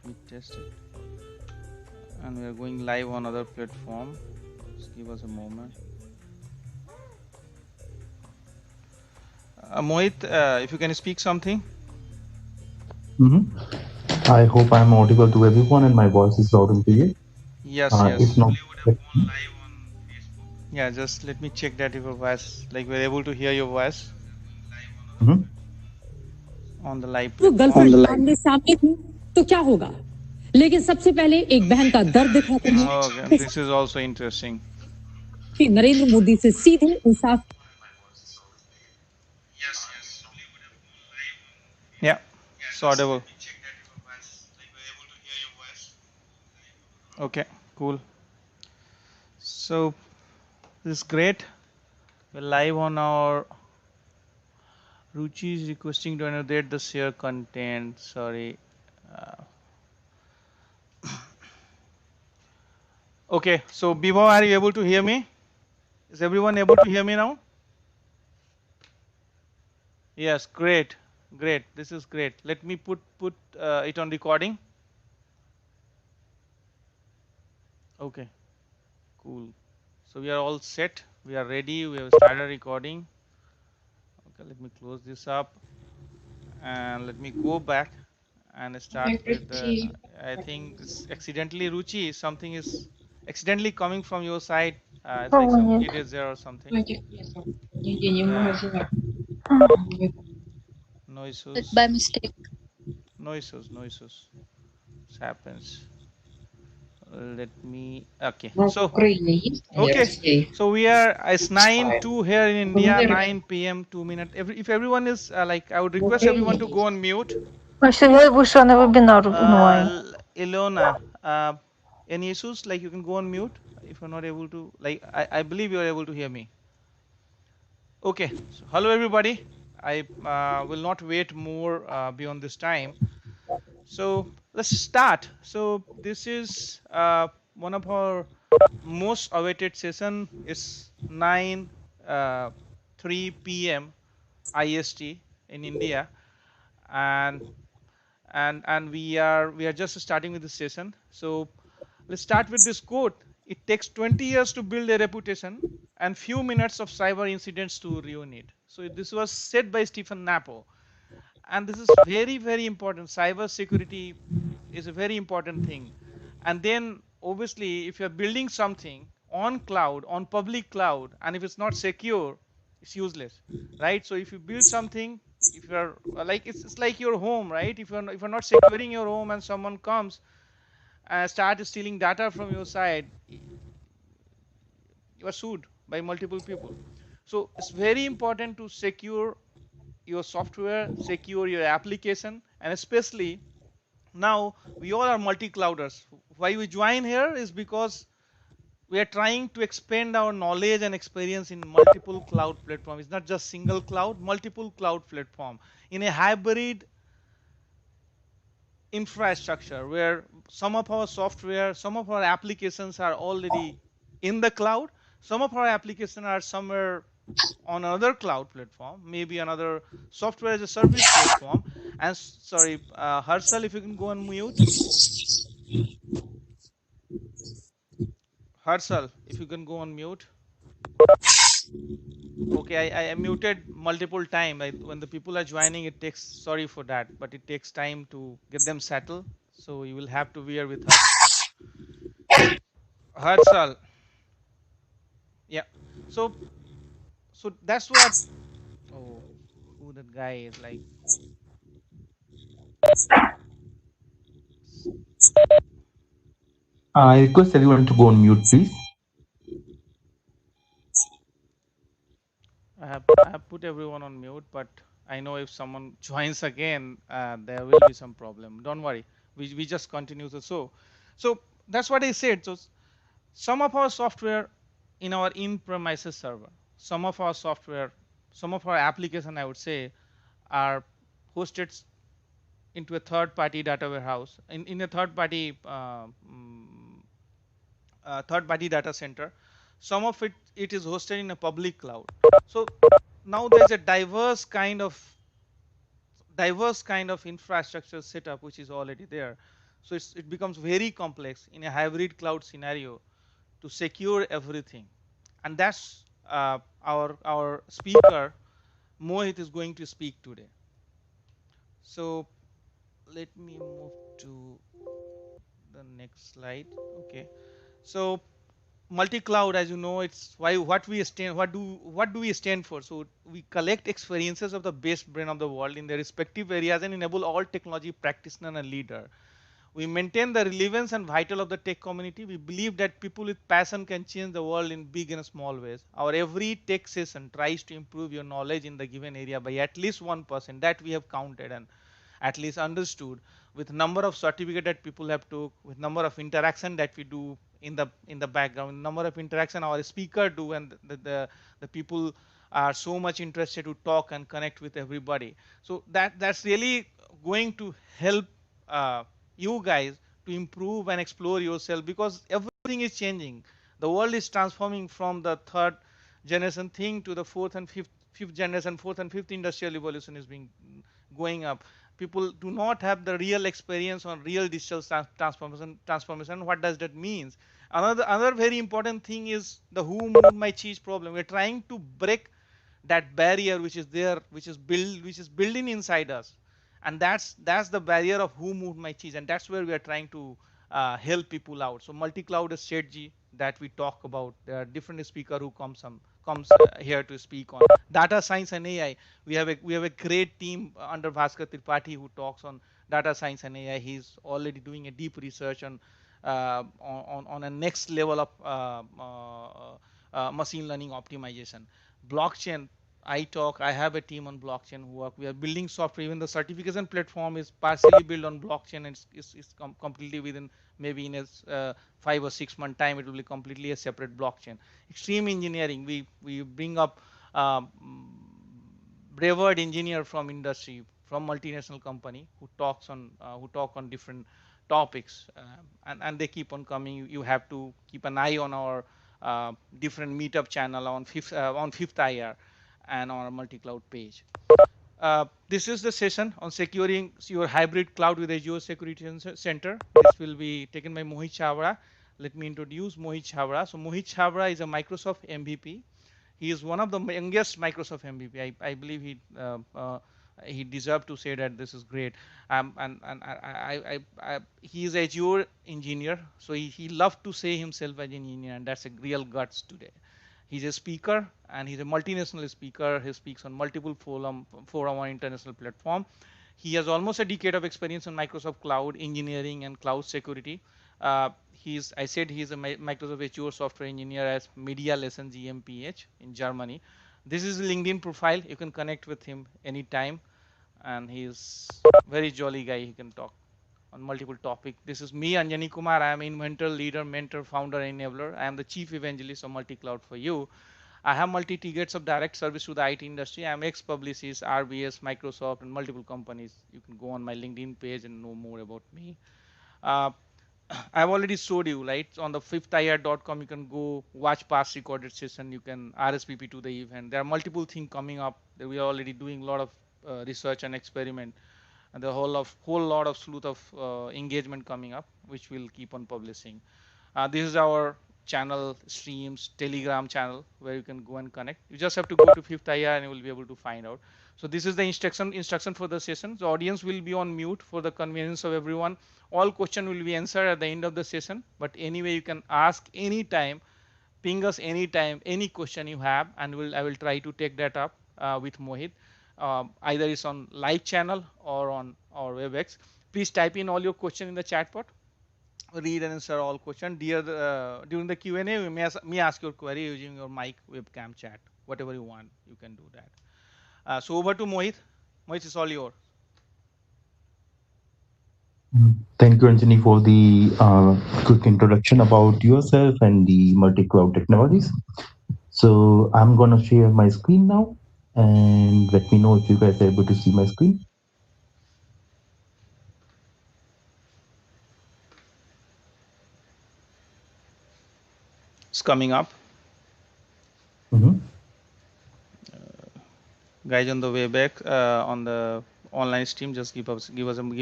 Let me test it. And we are going live on other platform. Just give us a moment. Mohit, if you can speak something. I hope I am audible to everyone and my voice is loud and clear. Yes, If yes. not, let me- Yeah, just let me check that if your voice, like we're able to hear your voice Mhm. on the live वो platform. Girlfriend आमने सामने थी तो क्या होगा, लेकिन सबसे पहले एक बहन का दर्द दिखाते हैं Okay, this is also interesting. कि नरेंद्र मोदी से सीधे इंसाफ. Yeah, it's audible. Okay, cool. So this is great. We're live on our Ruchi is requesting to annotate the share content. Sorry. Uh, okay, so Bibo, are you able to hear me? Is everyone able to hear me now? Yes, great, great. This is great. Let me put it on recording. Okay, cool. So we are all set. We are ready. We have started recording. Okay, let me close this up and let me go back and start with the. I think it's accidentally Ruchi. Something is accidentally coming from your side. It's like Кого some нет? kid is there or something. Нигде не в Yeah, магазине. no issues. By mistake. No issues. No issues. It happens. Let me. Okay. Но в So Украине есть, а не okay. Россия. So we are. It's 9:02 here in India. Наверное. 9 p.m. 2 minutes. If everyone is like, I would request everyone to go on mute. Сегодня вышла на вебинар онлайн. Ilona, any issues? Like you can go on mute if you're not able to. Like I believe you are able to hear me. Okay. So hello everybody. I will not wait more beyond this time. So let's start. So this is one of our most awaited session. Is 9 3 p.m. IST in India, and we are just starting with this session. So let's start with this quote. It takes 20 years to build a reputation and few minutes of cyber incidents to ruin it. So this was said by Stephen Napo, and this is very important. Cyber security is a very important thing. And then obviously if you're building something on cloud, on public cloud, and if it's not secure, it's useless, right? So if you build something, if you're like it's like your home, right? If you're not securing your home and someone comes and start stealing data from your side, you are sued by multiple people. So it's very important to secure your software, secure your application, and especially now we all are multi-clouders. Why we join here is because we are trying to expand our knowledge and experience in multiple cloud platforms. It's not just single cloud, multiple cloud platform in a hybrid infrastructure where some of our software, some of our applications are already in the cloud, some of our applications are somewhere on another cloud platform, maybe another software as a service platform. And sorry, Harshal, if you can go on mute. Harshal, if you can go on mute. Okay, I muted multiple time. When the people are joining, it takes, sorry for that, but it takes time to get them settled. So you will have to bear with us. Harshal, yeah. So that's what. Oh, who that guy is like? I request everyone to go on mute, please. I have put everyone on mute, but I know if someone joins again, there will be some problem. Don't worry. We just continue the show. So that's what I said. So some of our software in our in-premises server, some of our software, some of our application, I would say, are hosted into a third-party data warehouse in a third-party data center. Some of it is hosted in a public cloud. So now there's a diverse kind of infrastructure setup which is already there. So it becomes very complex in a hybrid cloud scenario to secure everything. And that's our speaker, Mohit, is going to speak today. So let me move to the next slide. Okay. So multi-cloud, as you know, it's why what do we stand for? So we collect experiences of the best brain of the world in their respective areas and enable all technology practitioner and leader. We maintain the relevance and vital of the tech community. We believe that people with passion can change the world in big and small ways. Our every tech session tries to improve your knowledge in the given area by at least 1%. That we have counted and at least understood, with number of certificate that people have took, with number of interaction that we do in the background, number of interaction our speaker do, and the people are so much interested to talk and connect with everybody. So that's really going to help you guys to improve and explore yourself, because everything is changing. The world is transforming from the third generation thing to the fourth and fifth generation. Fourth and fifth industrial revolution is being going up. People do not have the real experience on real digital transformation. What does that mean? Another very important thing is the who moved my cheese problem. We're trying to break that barrier which is there, which is building inside us, and that's the barrier of who moved my cheese, and that's where we are trying to help people out. So multi-cloud strategy that we talk about, there are different speaker who comes here to speak on data science and AI. We have a great team under Bhaskar Tripathi who talks on data science and AI. He's already doing a deep research on a next level of machine learning optimization. Blockchain, I have a team on blockchain who work. We are building software. Even the certification platform is partially built on blockchain, and it's completely within maybe in a 5 or 6 month time it will be completely a separate blockchain. Extreme engineering, we bring up bravered engineer from industry, from multinational company who talk on different topics, and they keep on coming. You have to keep an eye on our different meetup channel on fifth IR and on our multi-cloud page. This is the session on securing your hybrid cloud with Azure Security Center. This will be taken by Mohit Chabra. Let me introduce Mohit Chabra. So Mohit Chabra is a Microsoft MVP. He is one of the youngest Microsoft MVP. I believe he deserved to say that. This is great. He is Azure engineer, so he loved to say himself as an engineer, and that's a real guts today. He's a speaker, and he's a multinational speaker. He speaks on multiple forum on international platform. He has almost a decade of experience in Microsoft Cloud engineering and cloud security. I said he's a Microsoft Azure software engineer as Medialesson GmbH in Germany. This is a LinkedIn profile. You can connect with him anytime, and he's very jolly guy. He can talk on multiple topics. This is me, Anjani Kumar. I am inventor, leader, mentor, founder, enabler. I am the chief evangelist of Multicloud4u. I have multi-tickets of direct service to the IT industry. I am ex-Publicis, RBS, Microsoft, and multiple companies. You can go on my LinkedIn page and know more about me. I've already showed you, right? On the 5thir.com, you can go watch past recorded session. You can RSVP to the event. There are multiple things coming up. We are already doing a lot of research and experiment, and the whole lot of sleuth of engagement coming up, which we'll keep on publishing. This is our channel streams, Telegram channel, where you can go and connect. You just have to go to 5thir and you will be able to find out. So this is the instruction for the session. The audience will be on mute for the convenience of everyone. All questions will be answered at the end of the session. But anyway, you can ask anytime, ping us anytime, any question you have, and I will try to take that up with Mohit. Either it's on live channel or on our WebEx. Please type in all your questions in the chat pod. Read and answer all questions. During the Q&A, you may ask your query using your mic, webcam, chat, whatever you want. You can do that. So over to Mohit. Mohit, it's all yours. Thank you, Anjani, for the quick introduction about yourself and the multi-cloud technologies. So I'm going to share my screen now, and let me know if you guys are able to see my screen. It's coming up. Guys on the WEBEX on the online stream, just give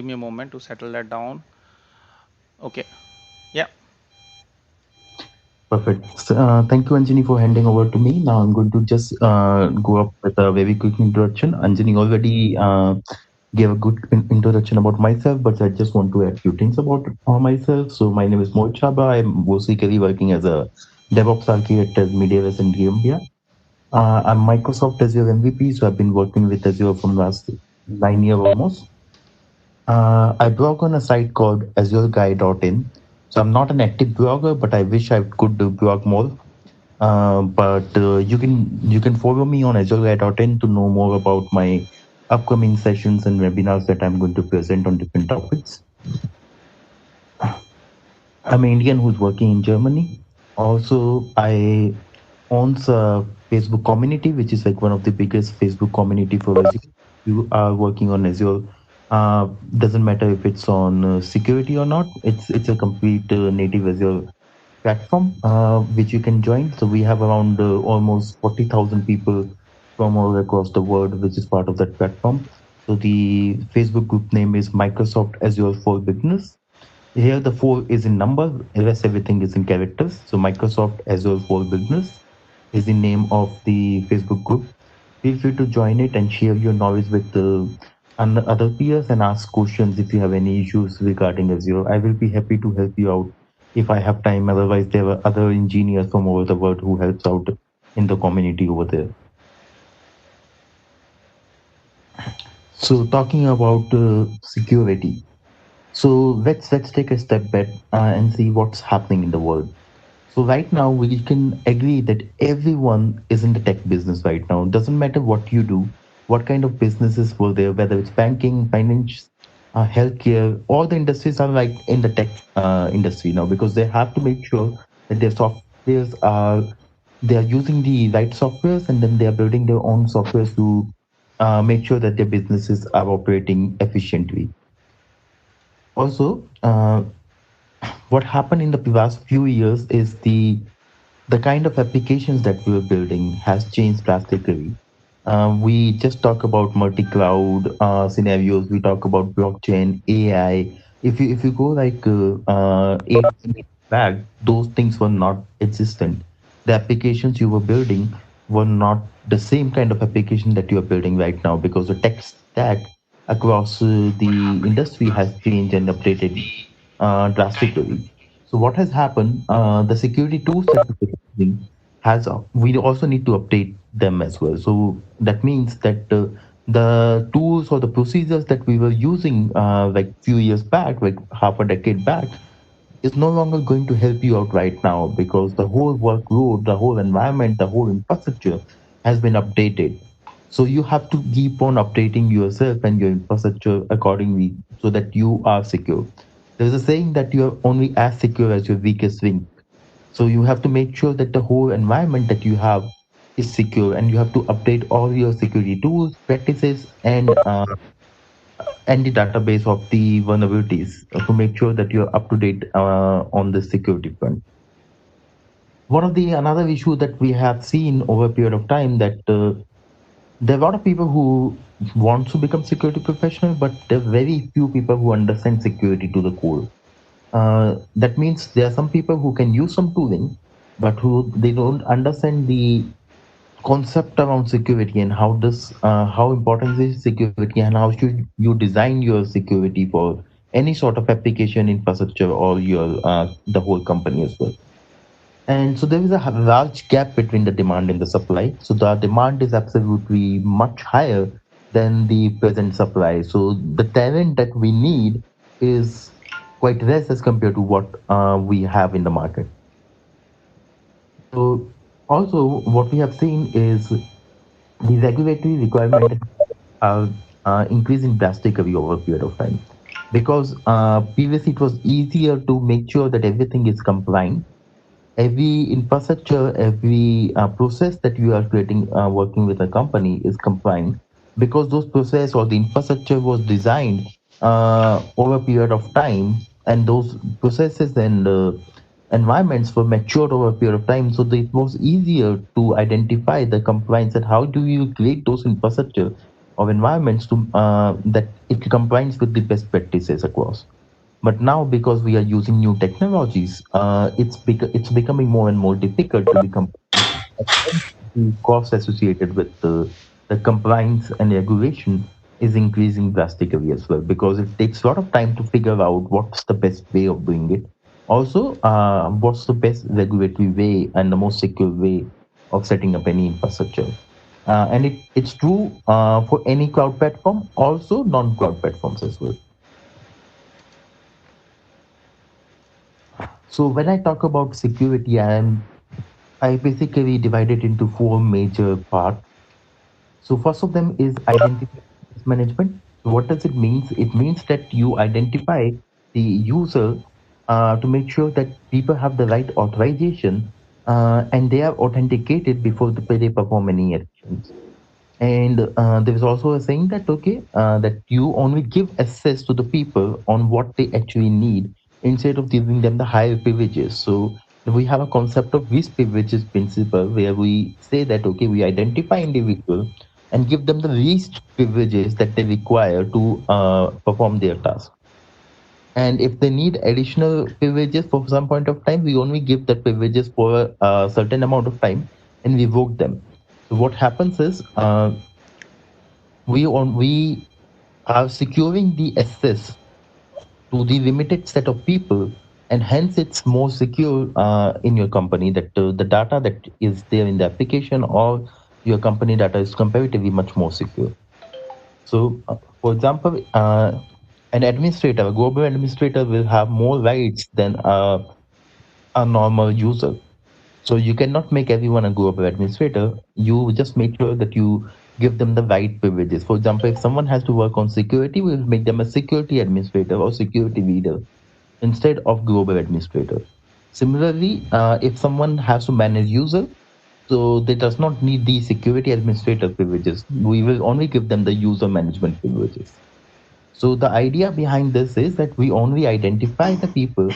me a moment to settle that down. Okay. Yeah. Perfect. Thank you, Anjani, for handing over to me. Now I'm going to just go up with a very quick introduction. Anjani already gave a good introduction about myself, but I just want to add a few things about myself. So my name is Mohit Chabra. I'm basically working as a DevOps architect at Medialesson GmbH. I'm Microsoft Azure MVP, so I've been working with Azure from last 9 years almost. I blog on a site called azureguy.in. So I'm not an active blogger, but I wish I could do blog more. But you can follow me on azureguy.in to know more about my upcoming sessions and webinars that I'm going to present on different topics. I'm an Indian who's working in Germany. Also, I owns a Facebook community, which is like one of the biggest Facebook community for Azure. You are working on Azure. Doesn't matter if it's on security or not. It's a complete native Azure platform which you can join. So we have around almost 40,000 people from all across the world, which is part of that platform. So the Facebook group name is Microsoft Azure for Business. Here the four is in number, the rest everything is in characters. So Microsoft Azure for Business is the name of the Facebook group. Feel free to join it and share your knowledge with other peers and ask questions if you have any issues regarding Azure. I will be happy to help you out if I have time. Otherwise, there are other engineers from all over the world who helps out in the community over there. So talking about security. So let's take a step back and see what's happening in the world. So right now we can agree that everyone is in the tech business right now. Doesn't matter what you do, what kind of businesses were there, whether it's banking, finance, healthcare, all the industries are like in the tech industry now because they have to make sure that their softwares are they are using the right softwares and then they are building their own softwares to make sure that their businesses are operating efficiently. Also, what happened in the past few years is the kind of applications that we're building has changed drastically. We just talk about multi-cloud scenarios. We talk about blockchain, AI. If you go like 8 years back, those things were not existent. The applications you were building were not the same kind of application that you are building right now because the tech stack across the industry has changed and updated drastically. So what has happened? The security tools that we're using has we also need to update them as well. So that means that the tools or the procedures that we were using like few years back, like half a decade back, is no longer going to help you out right now because the whole workload, the whole environment, the whole infrastructure has been updated. So you have to keep on updating yourself and your infrastructure accordingly so that you are secure. There's a saying that you are only as secure as your weakest link. So you have to make sure that the whole environment that you have is secure, and you have to update all your security tools, practices, and the database of the vulnerabilities to make sure that you're up to date on the security front. One of the another issue that we have seen over a period of time that there are a lot of people who want to become security professional, but there are very few people who understand security to the core. That means there are some people who can use some tooling, but who they don't understand the concept around security and how important is security and how should you design your security for any sort of application infrastructure or your the whole company as well. And so there is a large gap between the demand and the supply. So the demand is absolutely much higher than the present supply. So the talent that we need is quite less as compared to what we have in the market. So also what we have seen is the regulatory requirement are increasing drastically over a period of time because previously it was easier to make sure that everything is compliant. Every infrastructure, every process that you are creating, working with a company is compliant because those process or the infrastructure was designed over a period of time, and those processes and environments were matured over a period of time. So it was easier to identify the compliance and how do you create those infrastructure of environments to that it complies with the best practices across. But now, because we are using new technologies, it's becoming more and more difficult to become. The cost associated with the compliance and regulation is increasing drastically as well, because it takes a lot of time to figure out what's the best way of doing it. Also, what's the best regulatory way and the most secure way of setting up any infrastructure. And it's true for any cloud platform, also non-cloud platforms as well. So when I talk about security, I basically divide it into four major parts. So first of them is identity management. So what does it mean? It means that you identify the user to make sure that people have the right authorization and they are authenticated before they perform any actions. And there is also a saying that that you only give access to the people on what they actually need instead of giving them the higher privileges. So we have a concept of least privileges principle where we say that we identify individual and give them the least privileges that they require to perform their task. And if they need additional privileges for some point of time, we only give that privileges for a certain amount of time and revoke them. So what happens is we are securing the access to the limited set of people, and hence it's more secure in your company that the data that is there in the application or your company data is comparatively much more secure. So for example, an administrator, a global administrator, will have more rights than a normal user. So you cannot make everyone a global administrator. You just make sure that you give them the right privileges. For example, if someone has to work on security, we'll make them a security administrator or security leader instead of global administrator. Similarly, if someone has to manage user, so they does not need the security administrator privileges. We will only give them the user management privileges. So the idea behind this is that we only identify the people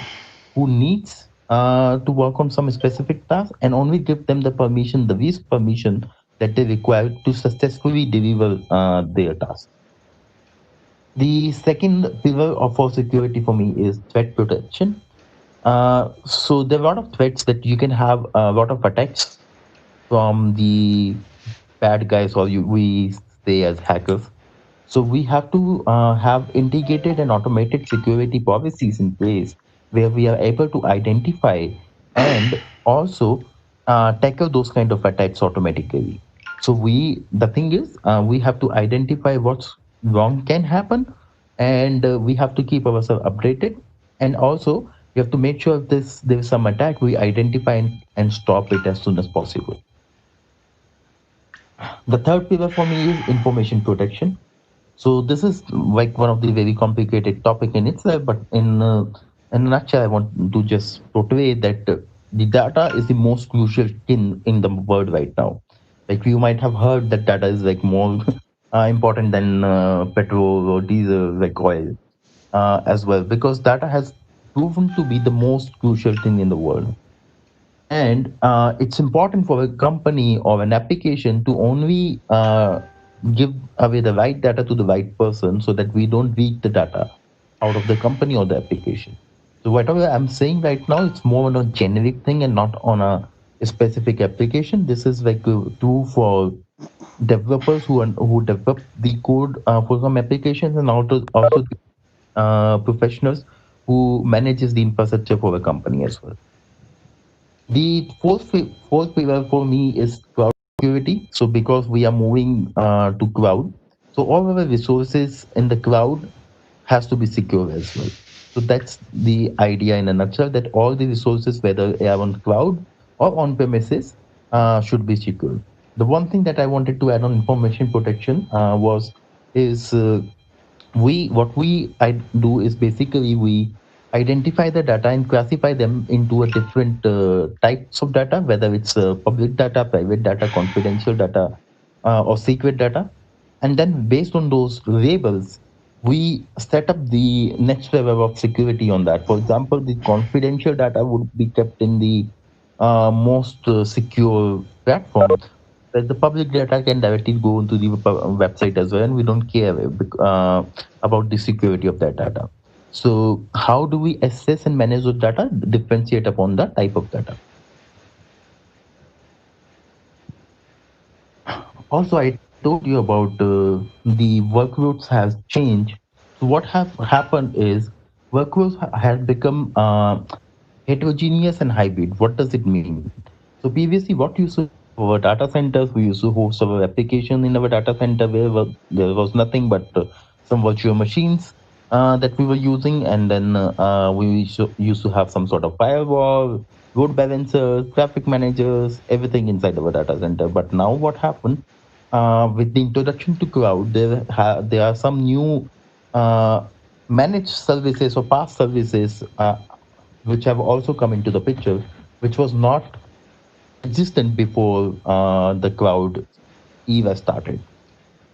who needs to work on some specific task and only give them the permission, the least permission that they require to successfully deliver their task. The second pillar of our security for me is threat protection. So there are a lot of threats that you can have a lot of attacks from the bad guys, or we say as hackers. So we have to have integrated and automated security policies in place where we are able to identify and also tackle those kind of attacks automatically. So the thing is, we have to identify what's wrong can happen, and we have to keep ourselves updated. And also, we have to make sure if there's some attack, we identify and stop it as soon as possible. The third pillar for me is information protection. So this is like one of the very complicated topic in itself, but in a nutshell, I want to just portray that the data is the most crucial thing in the world right now. Like you might have heard that data is like more important than petrol or diesel, like oil, as well, because data has proven to be the most crucial thing in the world. And it's important for a company or an application to only give away the right data to the right person so that we don't leak the data out of the company or the application. So whatever I'm saying right now, it's more on a generic thing and not on a specific application. This is like a tool for developers who develop the code for some applications, and also professionals who manages the infrastructure for the company as well. The fourth pillar for me is cloud security. So because we are moving to cloud, so all our resources in the cloud has to be secure as well. So that's the idea in a nutshell, that all the resources, whether they are on cloud or on premises, should be secure. The one thing that I wanted to add on information protection was is what we I do is basically we identify the data and classify them into a different types of data, whether it's public data, private data, confidential data, or secret data. And then based on those labels, we set up the next level of security on that. For example, the confidential data would be kept in the most secure platform, that the public data can directly go into the website as well, and we don't care about the security of that data. So how do we assess and manage the data? Differentiate upon the type of data. Also, I told you about the workloads has changed. So what have happened is workloads has become heterogeneous and hybrid. What does it mean? So previously, what used to have our data centers, we used to host our application in our data center where there was nothing but some virtual machines that we were using, and then we used to have some sort of firewall, load balancers, traffic managers, everything inside our data center. But now what happened with the introduction to cloud, there are some new uh, managed services or past services which have also come into the picture, which was not existent before the cloud era started.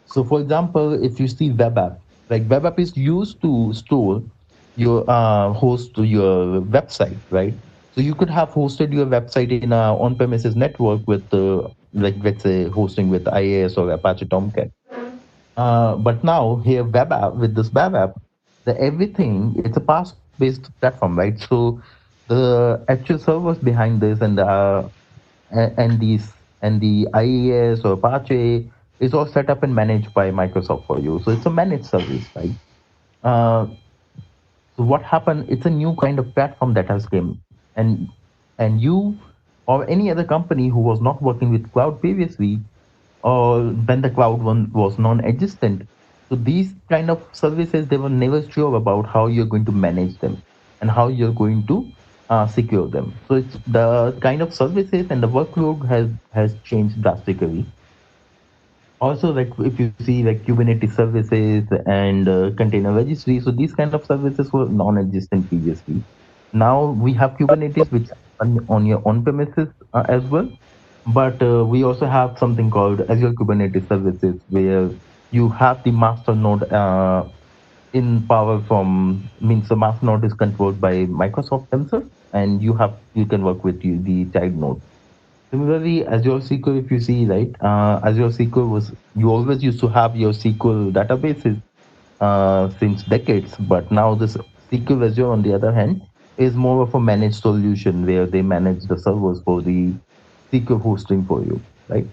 So, for example, if you see web app, like web app is used to store your host to your website, right? So you could have hosted your website in a on-premises network with, like let's say, hosting with IAS or Apache Tomcat. But now here web app with this web app, the everything it's a PaaS-based platform, right? So the actual servers behind this and these and the IES or Apache is all set up and managed by Microsoft for you. So it's a managed service, right? Uh, so what happened? It's a new kind of platform that has came, and you or any other company who was not working with cloud previously, or when the cloud one was non-existent. So these kind of services, they were never sure about how you're going to manage them and how you're going to secure them. So it's the kind of services and the workload has changed drastically. Also, like if you see like Kubernetes services and container registry, so these kind of services were non-existent previously. Now we have Kubernetes, which on your on-premises as well, but we also have something called Azure Kubernetes Services, where you have the master node in power from means the master node is controlled by Microsoft themselves, and you can work with the child node. Similarly, Azure SQL, if you see, right, Azure SQL was you always used to have your SQL databases since decades, but now this SQL Azure, on the other hand, is more of a managed solution where they manage the servers for the SQL hosting for you, right?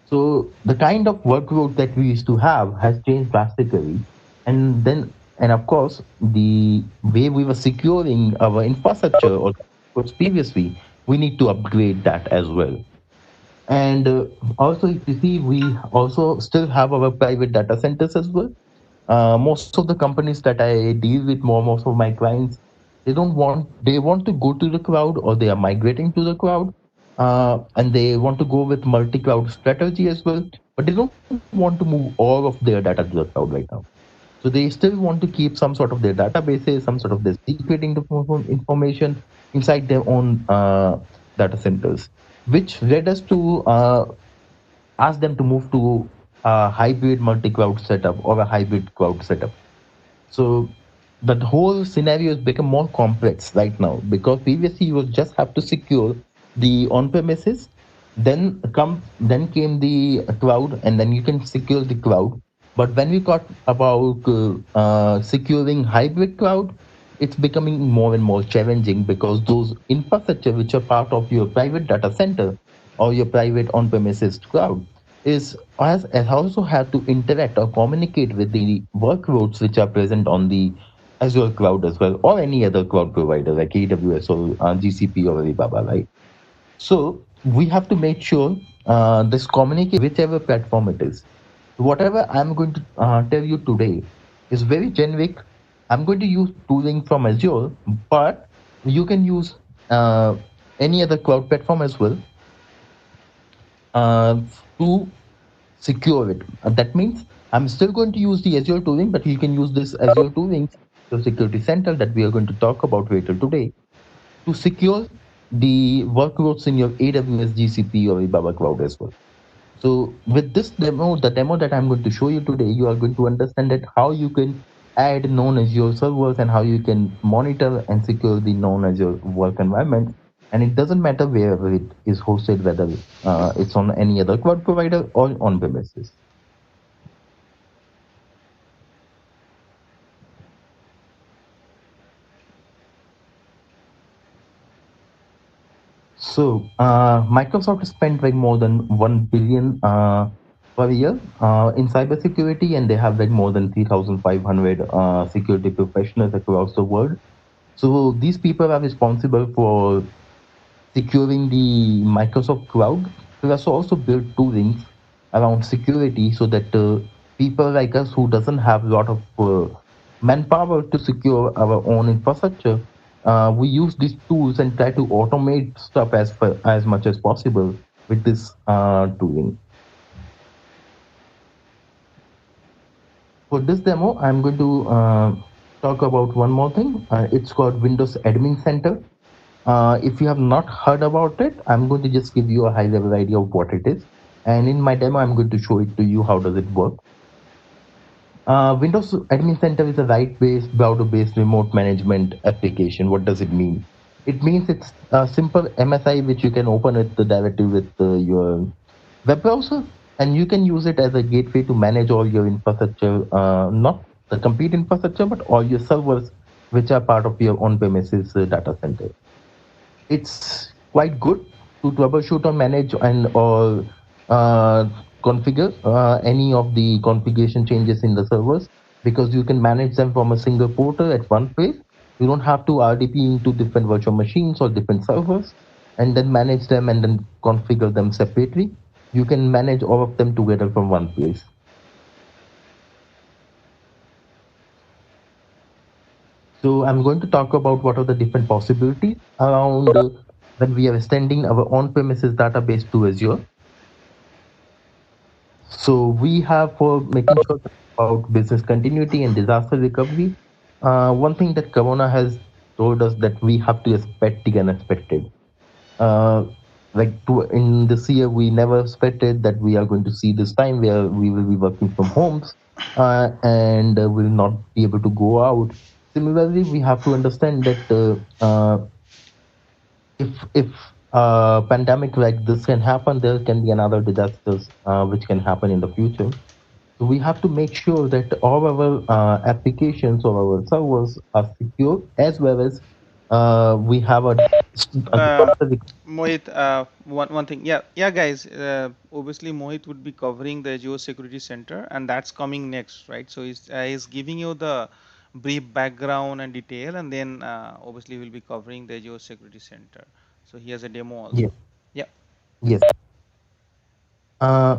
So the kind of workload that we used to have has changed drastically, and of course, the way we were securing our infrastructure or previously, we need to upgrade that as well. And also, if you see, we also still have our private data centers as well. Most of the companies that I deal with, most of my clients, they want to go to the cloud or they are migrating to the cloud, and they want to go with multi-cloud strategy as well, but they don't want to move all of their data to the cloud right now. So they still want to keep some sort of their databases, some sort of their secret information inside their own data centers, which led us to ask them to move to a hybrid multi-cloud setup or a hybrid cloud setup. So that whole scenario has become more complex right now because previously you would just have to secure the on-premises, then came the cloud, and then you can secure the cloud. But when we got about securing hybrid cloud, it's becoming more and more challenging because those infrastructure which are part of your private data center or your private on-premises cloud has also had to interact or communicate with the workloads which are present on the Azure cloud as well, or any other cloud provider like AWS or GCP or Alibaba, right? So we have to make sure this communicate whichever platform it is. Whatever I'm going to tell you today is very generic. I'm going to use tooling from Azure, but you can use uh, any other cloud platform as well uh, to secure it. That means I'm still going to use the Azure tooling, but you can use this Azure tooling, the security center that we are going to talk about later today, to secure the workloads in your AWS, GCP, or Alibaba cloud as well. So with this demo, the demo that I'm going to show you today, you are going to understand that how you can add non-Azure servers and how you can monitor and secure the non-Azure work environment. And it doesn't matter where it is hosted, whether it's on any other cloud provider or on premises. So, Microsoft spent like more than 1 billion per year in cybersecurity, and they have like more than 3,500 security professionals across the world. So, these people are responsible for securing the Microsoft cloud. Plus, also build toolings around security so that people like us who doesn't have a lot of manpower to secure our own infrastructure, we use these tools and try to automate stuff as much as possible with this tooling. For this demo, I'm going to talk about one more thing. It's called Windows Admin Center. If you have not heard about it, I'm going to just give you a high level idea of what it is. And in my demo, I'm going to show it to you how does it work. Windows Admin Center is a right-based, browser-based remote management application. What does it mean? It means it's a simple MSI which you can open it directly with your web browser, and you can use it as a gateway to manage all your infrastructure, not the complete infrastructure, but all your servers which are part of your on-premises data center. It's quite good to troubleshoot or manage and or configure any of the configuration changes in the servers, because you can manage them from a single portal at one place. You don't have to RDP into different virtual machines or different servers and then manage them and then configure them separately. You can manage all of them together from one place. So I'm going to talk about what are the different possibilities around when we are extending our on-premises database to Azure. So we have, for making sure about business continuity and disaster recovery, one thing that Corona has told us that we have to expect the unexpected. Uh, in this year, we never expected that we are going to see this time where we will be working from homes and will not be able to go out. Similarly, we have to understand that if pandemic like this can happen, there can be another disasters which can happen in the future. So we have to make sure that all our applications or our servers are secure, as well as we have a Uh, disaster Mohit, one thing, yeah, guys. Obviously, Mohit would be covering the Azure Security Center, and that's coming next, right? So he's giving you the brief background and detail, and then obviously we'll be covering the Azure Security Center. So he has a demo yes, also. Yeah. yes. Uh,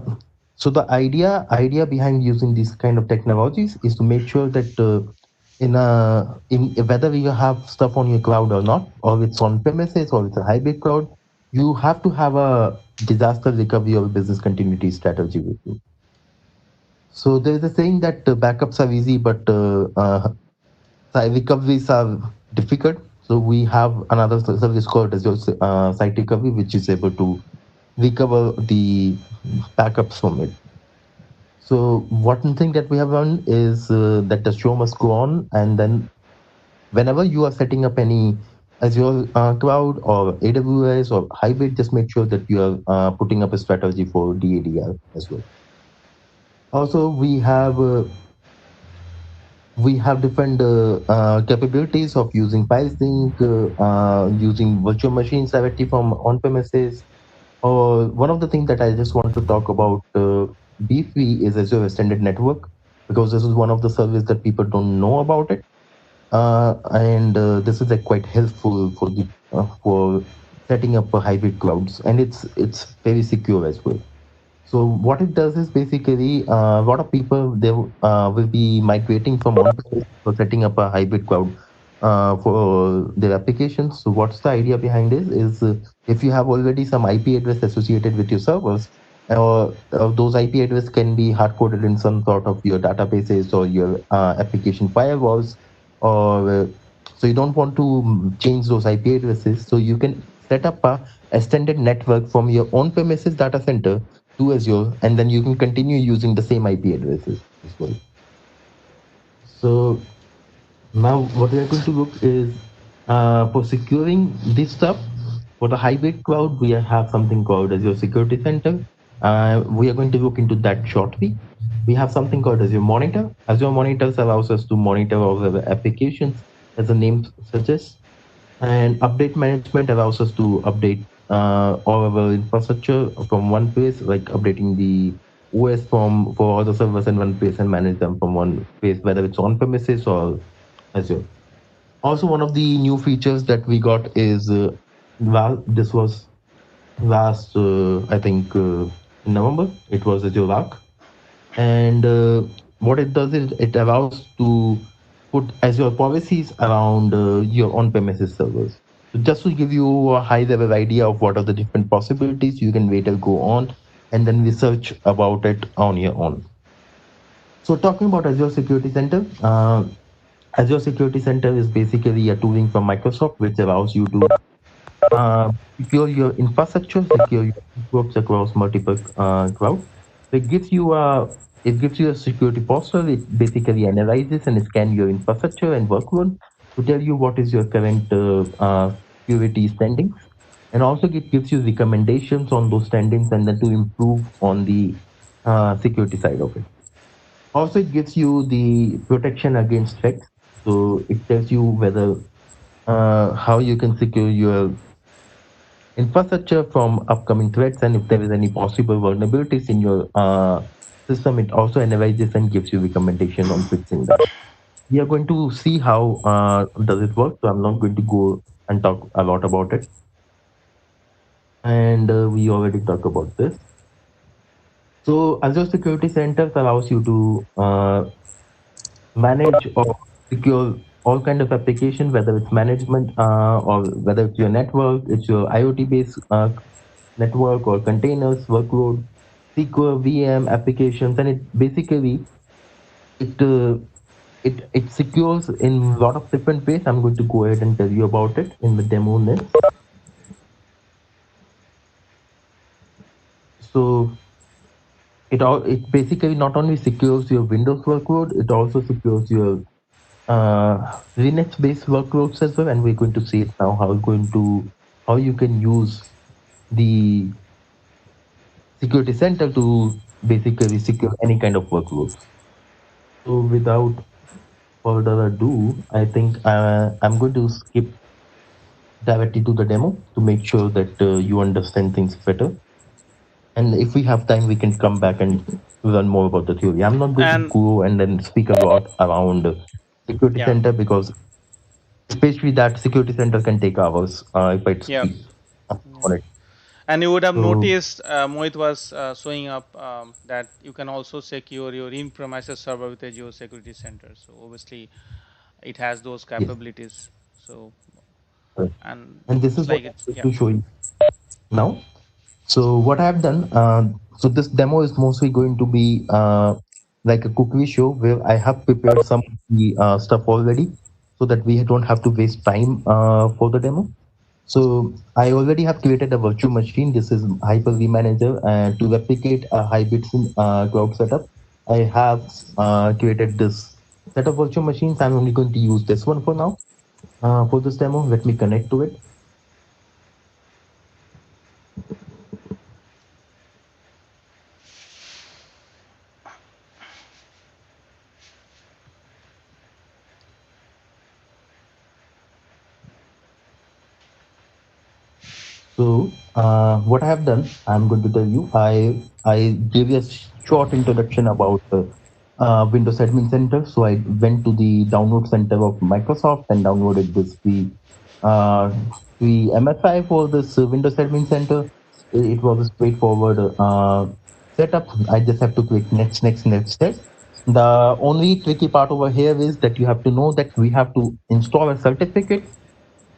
so the idea behind using these kind of technologies is to make sure that in whether you have stuff on your cloud or not, or it's on premises or it's a hybrid cloud, you have to have a disaster recovery or business continuity strategy with you. So there's a saying that backups are easy, but recoveries are difficult. So we have another service called Azure Site Recovery, which is able to recover the backups from it. So one thing that we have learned is that the show must go on, and then whenever you are setting up any Azure cloud or AWS or hybrid, just make sure that you are putting up a strategy for DADR as well. Also, we have different capabilities of using file sync, using virtual machines directly from on-premises. Or one of the things that I just want to talk about briefly is Azure Extended Network, because this is one of the services that people don't know about it, and this is like quite helpful for setting up hybrid clouds, and it's very secure as well. So what it does is basically a lot of people they will be migrating from on-premise for setting up a hybrid cloud for their applications. So what's the idea behind this is if you have already some IP address associated with your servers, those IP address can be hard-coded in some sort of your databases or your application firewalls, or so you don't want to change those IP addresses. So you can set up a extended network from your on-premises data center to Azure, and then you can continue using the same IP addresses as well. So now what we are going to look is for securing this stuff for the hybrid cloud, we have something called Azure Security Center. We are going to look into that shortly. We have something called Azure Monitor. Azure Monitors allows us to monitor all the applications, as the name suggests, and update management allows us to update all of our infrastructure from one place, like updating the OS from for all the servers in one place and manage them from one place, whether it's on premises or Azure. Also, one of the new features that we got is this was last, I think, in November. It was Azure Arc, and what it does is it allows to put Azure policies around your on-premises servers. So just to give you a high-level idea of what are the different possibilities, you can wait and go on and then research about it on your own. So talking about Azure Security Center, Azure Security Center is basically a tooling from Microsoft which allows you to secure your infrastructure, secure your networks across multiple clouds. It gives you a security posture. It basically analyzes and scans your infrastructure and workload to tell you what is your current security standings, and also it gives you recommendations on those standings and then to improve on the security side of it. Also, it gives you the protection against threats. So it tells you whether how you can secure your infrastructure from upcoming threats, and if there is any possible vulnerabilities in your system, it also analyzes and gives you recommendation on fixing that. We are going to see how does it work, so I'm not going to go and talk a lot about it. And we already talked about this. So Azure Security Center allows you to manage or secure all kind of application, whether it's management or whether it's your network, it's your IoT based network or containers, workload, SQL, VM applications, and it basically it it secures in a lot of different ways. I'm going to go ahead and tell you about it in the demo next. So it basically not only secures your Windows workload, it also secures your Linux based workloads as well, and we're going to see it now how you can use the security center to basically secure any kind of workloads. So without further ado, I think I'm going to skip directly to the demo to make sure that you understand things better. And if we have time, we can come back and learn more about the theory. I'm not going to And go and then speak a lot around security yeah, center because especially that security center can take hours if I yeah, speak yeah. on it. And you would have So noticed Mohit was showing up that you can also secure your in-premises server with Azure Security Center. So obviously, it has those yes, capabilities. So correct. and And this looks is what like I'm it's going yeah. to show you now. So what I've done, so this demo is mostly going to be like a cookery show where I have prepared some of the stuff already, so that we don't have to waste time for the demo. So I already have created a virtual machine. This is Hyper-V Manager, and to replicate a hybrid cloud setup, I have created this set of virtual machines. I'm only going to use this one for now for this demo. Let me connect to it. So, what I have done, I'm going to tell you. I gave you a short introduction about Windows Admin Center. So I went to the download center of Microsoft and downloaded uh, the MFI for this Windows Admin Center. It was a straightforward setup. I just have to click next, next, next, next. The only tricky part over here is that you have to know that we have to install a certificate,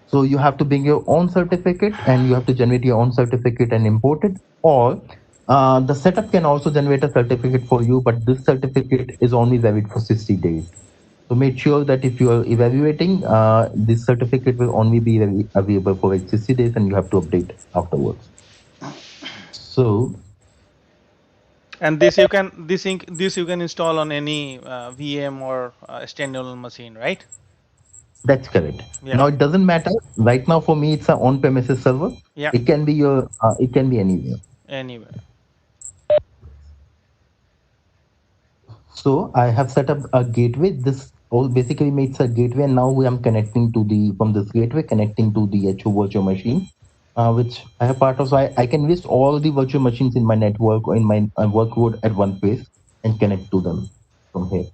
so you have to bring your own certificate and you have to generate your own certificate and import it. Or the setup can also generate a certificate for you, but this certificate is only valid for 60 days. So make sure that if you are evaluating, this certificate will only be available for like 60 days and you have to update afterwards. So And this you can this you can install on any VM or standalone machine, right? that's correct. Yeah, Now it doesn't matter. Right now for me, it's an on-premises server. yeah, It can be it can be anywhere. anywhere. So I have set up a gateway. This all basically makes a gateway. And now we am connecting to the from this gateway connecting to the HO virtual machine. which I have part of. So I can list all the virtual machines in my network or in my workload at one place and connect to them from here.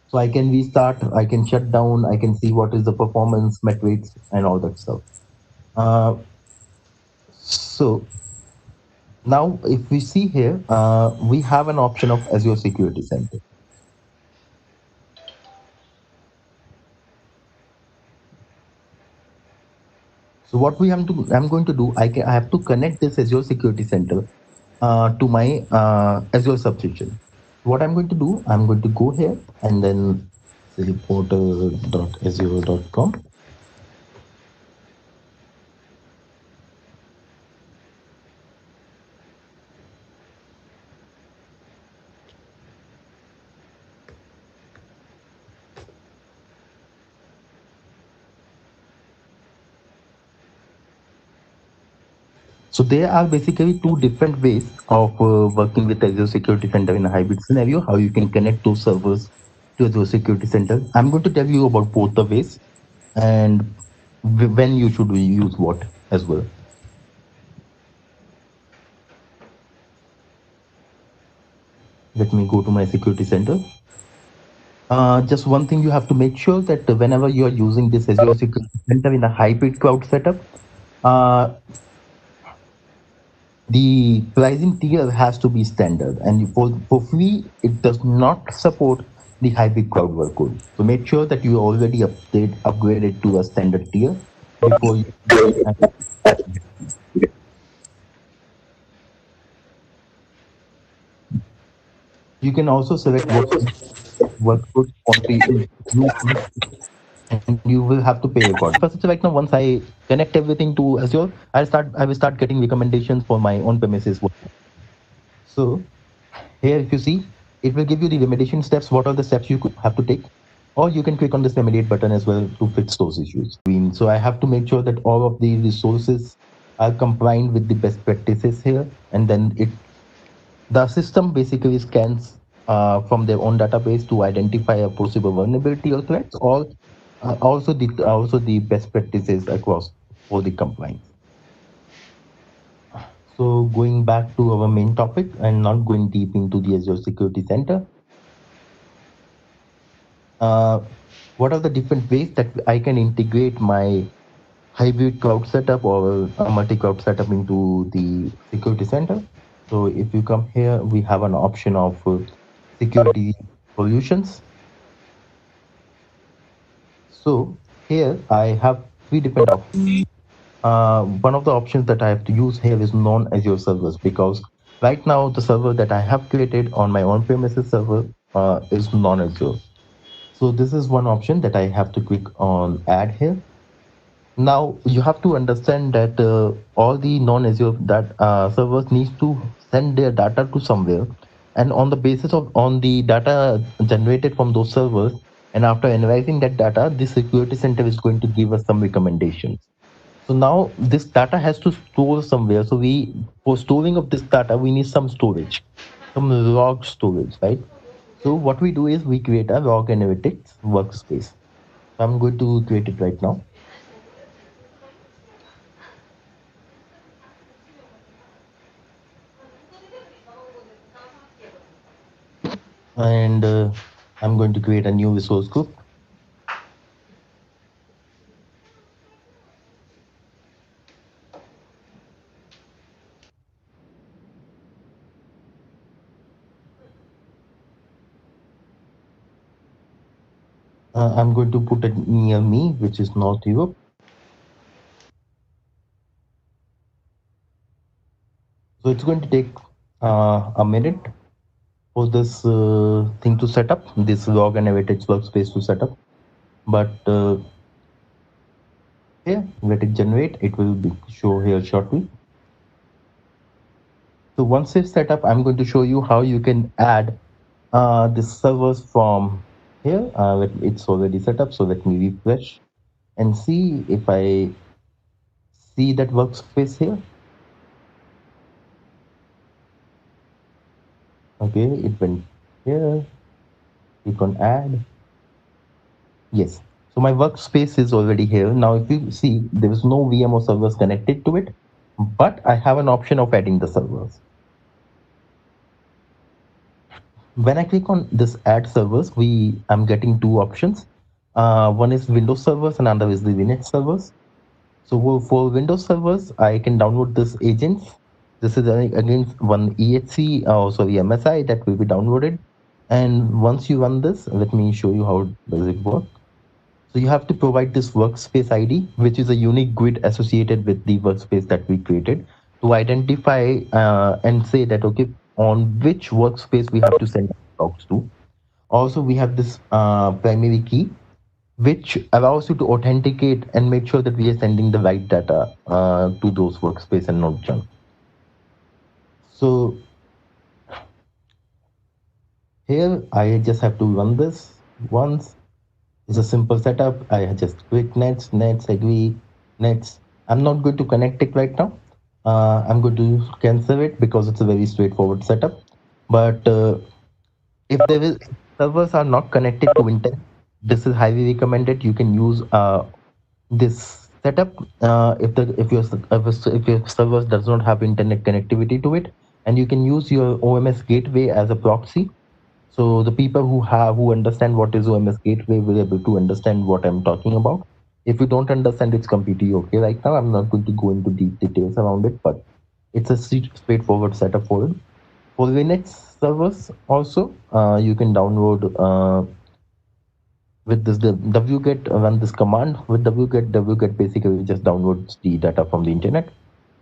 So I can restart, I can shut down, I can see what is the performance metrics and all that stuff. Uh, so now if we see here, we have an option of Azure Security Center. So what I'm going to do, I have to connect this Azure Security Center to my Azure subscription. What I'm going to do, I'm going to go here and then say portal.azure.com. So there are basically two different ways of working with Azure Security Center in a hybrid scenario, how you can connect those servers to Azure Security Center. I'm going to tell you about both the ways and when you should use what as well. Let me go to my security center. Just one thing you have to make sure that whenever you are using this Azure Security Center in a hybrid cloud setup, uh, the pricing tier has to be standard, and for free it does not support the hybrid cloud workload. So make sure that you already upgraded to a standard tier before you. You can also select what workload quantity you want, and you will have to pay accordingly. First, right now, once I connect everything to Azure, I will start getting recommendations for my on premises. So here, if you see, it will give you the remediation steps. What are the steps you could have to take? Or you can click on this remediate button as well to fix those issues. So I have to make sure that all of the resources are compliant with the best practices here. And then the system basically scans from their own database to identify a possible vulnerability or threats, or also the best practices across all the compliance. So going back to our main topic and not going deep into the Azure Security Center, uh, what are the different ways that I can integrate my hybrid cloud setup or a multi-cloud setup into the security center? So if you come here, we have an option of security solutions. So here I have three different options. One of the options that I have to use here is non-Azure servers, because right now the server that I have created on my on-premises server is non-Azure. So this is one option that I have to click on add here. Now you have to understand that all the non-Azure that servers needs to send their data to somewhere, and on the basis of on the data generated from those servers, and after analyzing that data, the security center is going to give us some recommendations. So now this data has to store somewhere. So for storing of this data, we need some storage, some log storage, right? So what we do is we create a log analytics workspace. I'm going to create it right now. And I'm going to create a new resource group. I'm going to put it near me, which is North Europe. So it's going to take a minute for this thing to set up, this log analytics workspace to set up. But here, let it generate. It will show here shortly. So once it's set up, I'm going to show you how you can add the servers from here. It's already set up, so let me refresh and see if I see that workspace here. Okay, it went here. Click on add. Yes. So my workspace is already here. Now, if you see, there is no VM or servers connected to it. but I have an option of adding the servers. When I click on this add servers, I'm getting two options. One is Windows servers and another is the Linux servers. So for Windows servers, I can download this agents. This is again one EHC, sorry, MSI that will be downloaded. And once you run this, let me show you how does it work. So you have to provide this workspace ID, which is a unique GUID associated with the workspace that we created to identify and say that, okay, on which workspace we have to send logs to. Also, we have this primary key, which allows you to authenticate and make sure that we are sending the right data to those workspace and not junk. So here I just have to run this once. It's a simple setup. I just click next, agree, next. I'm not going to connect it right now. I'm going to cancel it because it's a very straightforward setup. But if there is servers are not connected to internet, this is highly recommended. You can use this setup if your servers does not have internet connectivity to it, and you can use your OMS gateway as a proxy. So the people who understand what is OMS gateway will be able to understand what I'm talking about. If you don't understand, it's completely okay. Right now, I'm not going to go into deep details around it, but it's a straightforward setup for it. For Linux servers, also, you can download with this the wget run this command with wget basically just downloads the data from the internet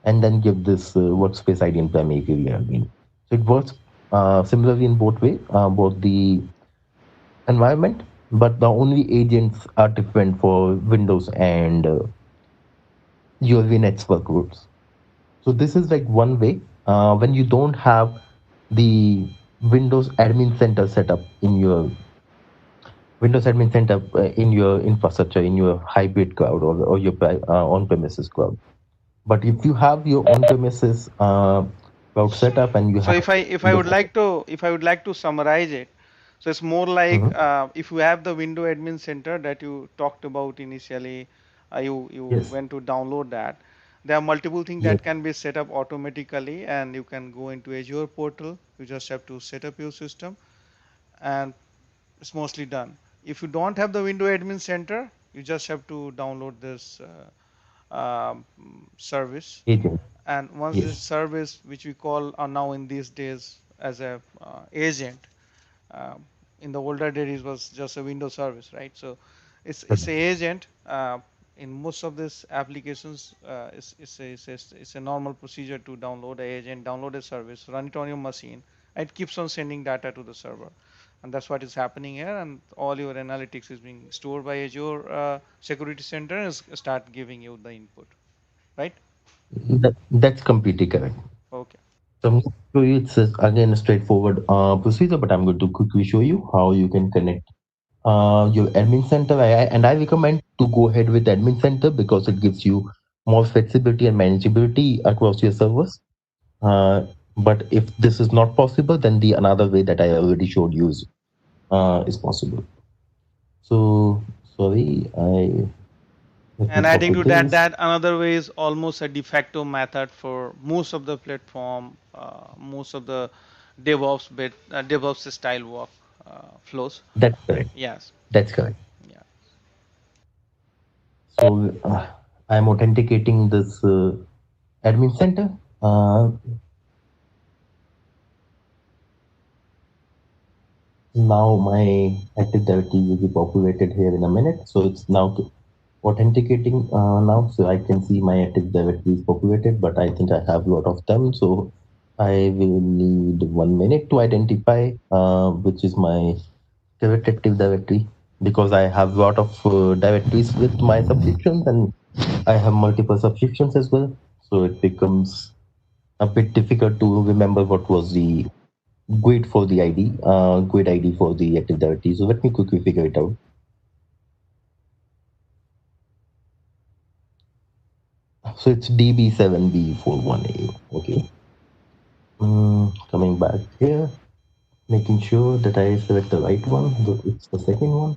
and then give this workspace ID and primary key again. So it works similarly in both way, both the environment, but the only agents are different for Windows and your Linux workloads. So this is like one way when you don't have the Windows Admin Center setup in your Windows Admin Center in your infrastructure, in your hybrid cloud or your on-premises cloud. But if you have your on-premises cloud setup and you So have if I Windows, would like to summarize it, so it's more like Mhm. if you have the window admin center that you talked about initially, you Yes, went to download that. There are multiple things yes, that can be set up automatically, and you can go into Azure portal. You just have to set up your system, and it's mostly done. If you don't have the window admin center, you just have to download this service, agent, and once this yes, service, which we call now in these days as a agent, uh, in the older days it was just a Windows service, right? So it's a agent. In most of these applications, it's a normal procedure to download a agent, download a service, run it on your machine, and it keeps on sending data to the server. And that's what is happening here, and all your analytics is being stored by Azure Security Center and start giving you the input, right? that's completely correct. Okay. So I'm going to show you it's again a straightforward procedure, but I'm going to quickly show you how you can connect your admin center. And I recommend to go ahead with admin center because it gives you more flexibility and manageability across your servers. Uh, but if this is not possible, then the another way that I already showed you is possible. So sorry, I let me And adding copy to that, this. another way is almost a de facto method for most of the platform, most of the DevOps style work flows. That's correct. Yes. That's correct. Yeah. So I'm authenticating this admin center. Uh, Now my Active Directory will be populated here in a minute. So it's now authenticating now. So I can see my Active Directory is populated, but I think I have a lot of them. So I will need 1 minute to identify which is my correct Active Directory because I have a lot of directories with my subscriptions and I have multiple subscriptions as well. So it becomes a bit difficult to remember what was the GUID for the ID, GUID ID for the Active Directory. So let me quickly figure it out. So it's DB7B41A. Okay. Coming back here, making sure that I select the right one. It's the second one.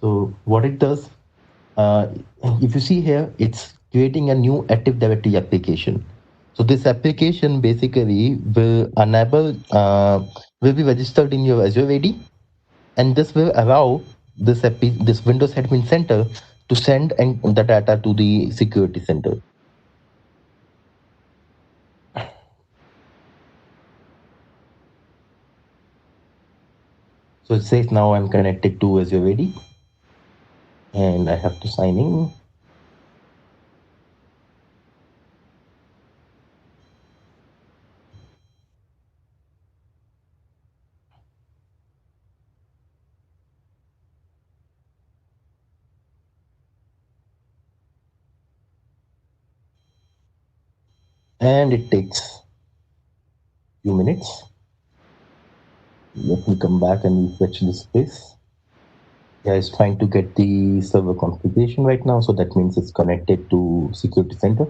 So what it does, uh, if you see here, it's creating a new Active Directory application. So this application basically will enable, will be registered in your Azure AD, and this will allow this Windows Admin Center to send the data to the security center. So it says now I'm connected to Azure AD, and I have to sign in. And it takes few minutes. Let me come back and refresh this space. Yeah, it's trying to get the server configuration right now, so that means it's connected to security center.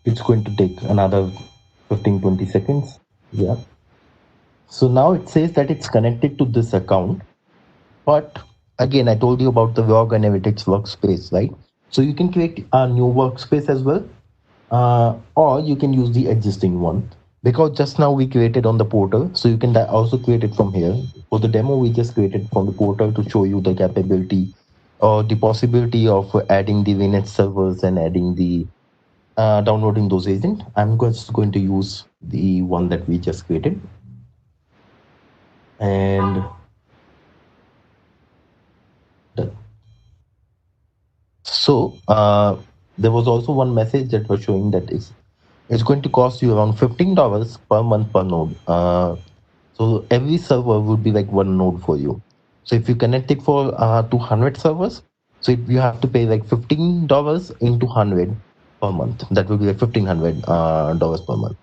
It's going to take another 15-20 seconds. Yeah. So now it says that it's connected to this account. But again, I told you about the log analytics workspace, right? So you can create a new workspace as well, or you can use the existing one, because just now we created on the portal, so you can also create it from here. For the demo, we just created from the portal to show you the capability or the possibility of adding the VNet servers and adding the downloading those agents. I'm just going to use the one that we just created. And done. So there was also one message that was showing that it's going to cost you around $15 per month per node. So every server would be like one node for you. So if you connect it for 200 servers, so you have to pay like $15 into 100 per month. That will be like $1,500 per month.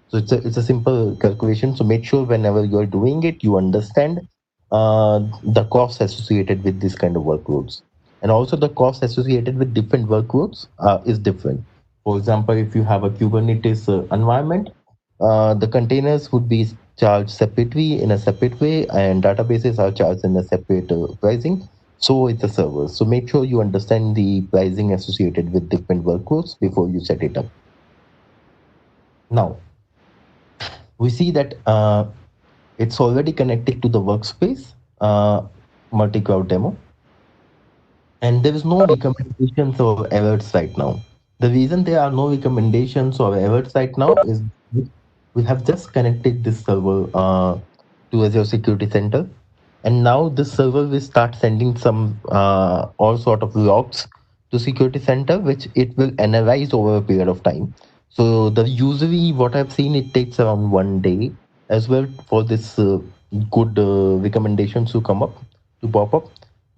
So it's a simple calculation. So make sure whenever you're doing it, you understand the costs associated with this kind of workloads, and also the cost associated with different workloads is different. For example, if you have a Kubernetes environment, the containers would be charged separately in a separate way, and databases are charged in a separate pricing. So it's a server. So make sure you understand the pricing associated with different workloads before you set it up. Now we see that it's already connected to the workspace multi-cloud demo, and there is no recommendations or alerts right now. The reason there are no recommendations or alerts right now is we have just connected this server to Azure Security Center, and now this server will start sending some all sort of logs to Security Center, which it will analyze over a period of time. So the usually what I've seen, it takes around 1 day as well for this good recommendations to come up, to pop up.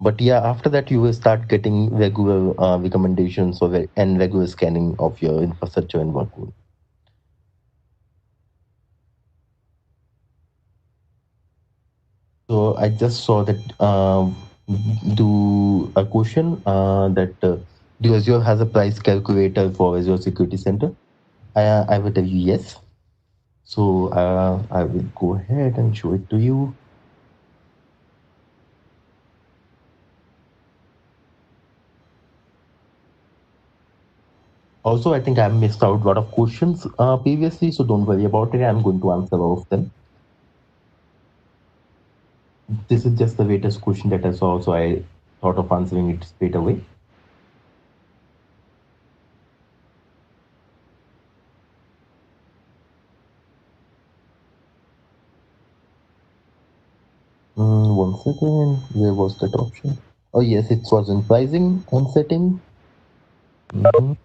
But yeah, after that you will start getting regular recommendations and regular scanning of your infrastructure and workload. So I just saw that do a question that do Azure has a price calculator for Azure Security Center? I will tell you yes. So I will go ahead and show it to you. Also, I think I missed out a lot of questions previously, so don't worry about it. I'm going to answer all of them. This is just the latest question that I saw, so I thought of answering it straight away. One second, where was that option? Oh yes, it was in pricing and setting. Mhm.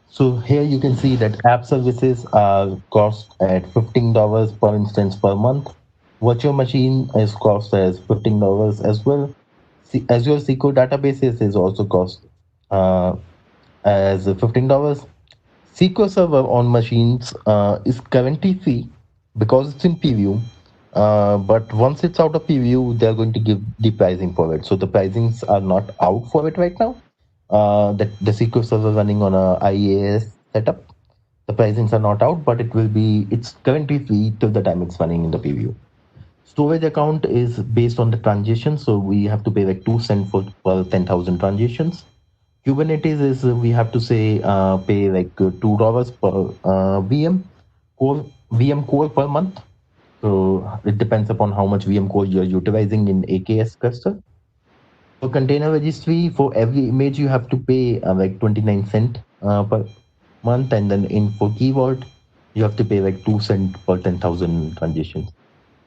So here you can see that app services are cost at $15 per instance per month. Virtual machine is cost as $15 as well. Azure SQL databases is also cost uh, as $15. SQL Server on machines is currently free because it's in preview. But once it's out of preview, they're going to give the pricing for it. So the pricings are not out for it right now. That the SQL Server running on a IaaS setup, the pricings are not out, but it will be. It's currently free till the time it's running in the preview. Storage account is based on the transition, so we have to pay like 2 cents for per 10,000 transitions. Kubernetes is we have to say pay like $2 per VM core per month. So it depends upon how much VM core you're utilizing in AKS cluster. For container registry, for every image you have to pay like 29 cent per month, and then in for Key Vault you have to pay like 2 cent per 10,000 transitions.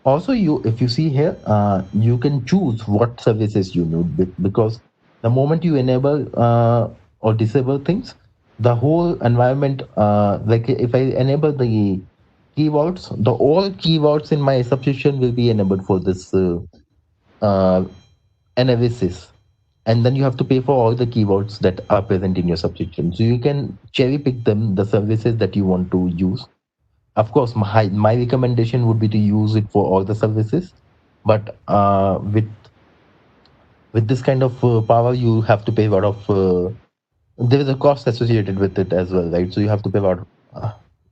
Also, you if you see here, you can choose what services you need because the moment you enable or disable things, the whole environment, like if I enable the keywords, the all keywords in my subscription will be enabled for this uh, analysis, and then you have to pay for all the keywords that are present in your subscription. So you can cherry pick them, the services that you want to use. Of course, my recommendation would be to use it for all the services, but with this kind of power, you have to pay a lot of. There is a cost associated with it as well, right? So you have to pay about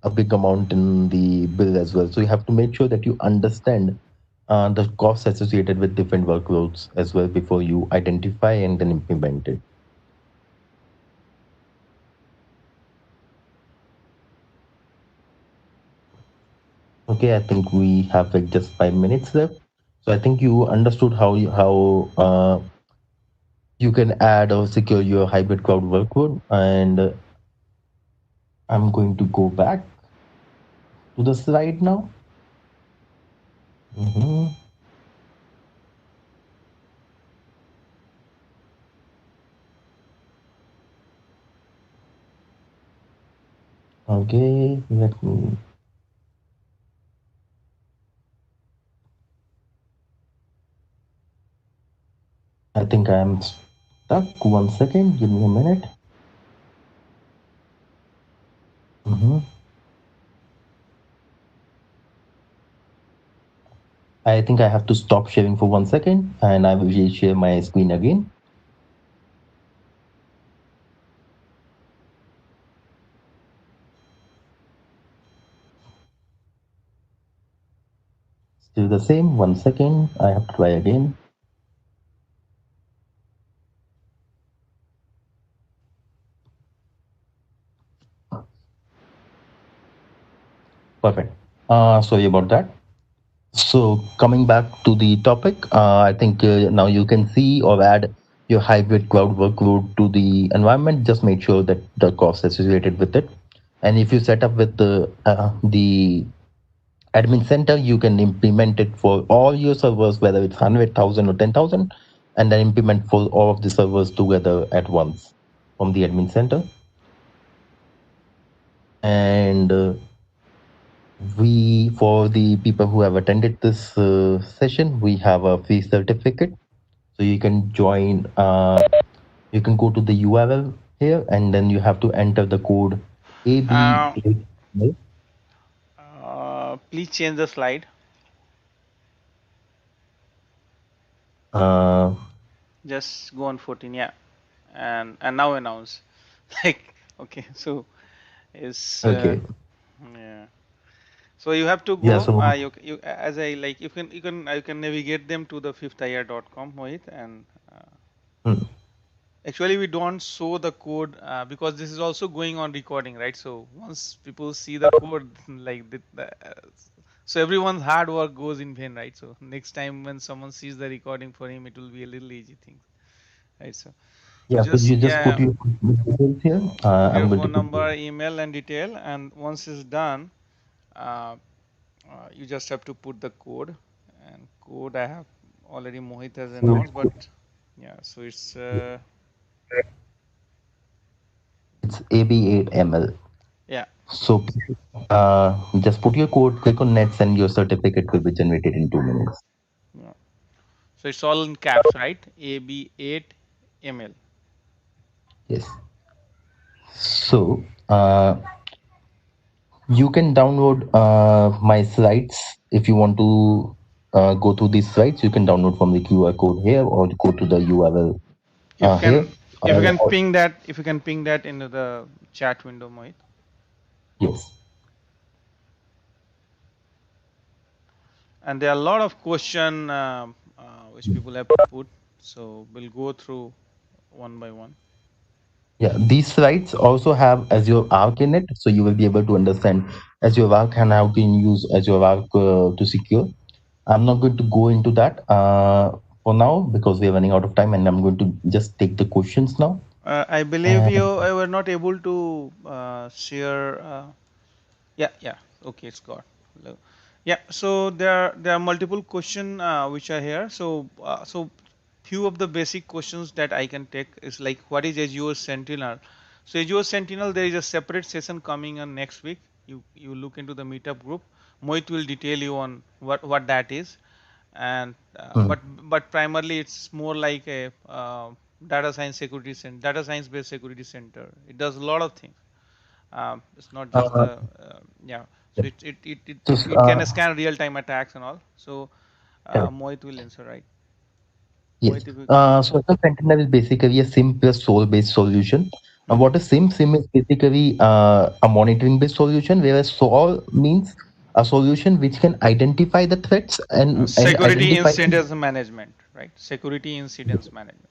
a big amount in the bill as well. So you have to make sure that you understand the costs associated with different workloads as well before you identify and then implement it. Okay, I think we have like just 5 minutes left. So I think you understood how you can add or secure your hybrid cloud workload. And I'm going to go back to the slide now. Mhm. Okay, let me. I think I'm stuck. 1 second, give me a minute. Mhm. I think I have to stop sharing for 1 second and I will share my screen again. Still the same. 1 second, I have to try again. Perfect. Sorry about that. So coming back to the topic, I think now you can see or add your hybrid cloud workload to the environment. Just make sure that the cost associated with it. And if you set up with the admin center, you can implement it for all your servers, whether it's 100,000 or 10,000, and then implement for all of the servers together at once from the admin center. And we for the people who have attended this session, we have a free certificate, so you can join you can go to the URL here and then you have to enter the code Uh, AB8. Please change the slide. uh, Just go on 14, yeah, and now announce. Like, okay, so is okay, yeah. So you have to yeah, go. so You as I like you can navigate them to the fifthir.com, Mohit, and hmm, actually we don't show the code because this is also going on recording, right? So once people see the code, like so everyone's hard work goes in vain, right? So next time when someone sees the recording for him, it will be a little easy thing, right? So you yeah, so just you just put your details here. put I'm your going to phone put number, email, and detail, and once it's done, uh, you just have to put the code. And code I have already Mohit has so announced, but yeah, so it's it's AB8ML. yeah. So just put your code, click on next, and your certificate will be generated in 2 minutes. Yeah. So it's all in caps, right? AB8ML. Yes. So you can download my slides if you want to go to these slides. You can download from the QR code here or go to the URL If you here. can, if you can ping that into the chat window, Mohit. Yes. And there are a lot of question which people have put. So we'll go through one by one. Yeah, these slides also have Azure Arc in it, so you will be able to understand Azure Arc and how to use Azure Arc to secure. I'm not going to go into that for now because we're running out of time, and I'm going to just take the questions now. I believe And you were not able to share. Yeah, yeah. Okay, it's got. Hello. Yeah. So there are multiple question which are here. So few of the basic questions that I can take is like, what is Azure Sentinel? So Azure Sentinel, there is a separate session coming on next week. You look into the meetup group. Mohit will detail you on what that is, and mm, but primarily it's more like a data science security center, data science based security center. It does a lot of things. It's not just uh, the yeah. So yep. it can scan real time attacks and all. So Correct. Mohit will answer, right? Yes. Mohit, if you can. So Azure Sentinel is basically a SIEM plus SOAR-based solution. What is SIEM? SIEM is basically a monitoring-based solution, whereas SOAR means a solution which can identify the threats and Security identify. incidents management, right? Security incidents management.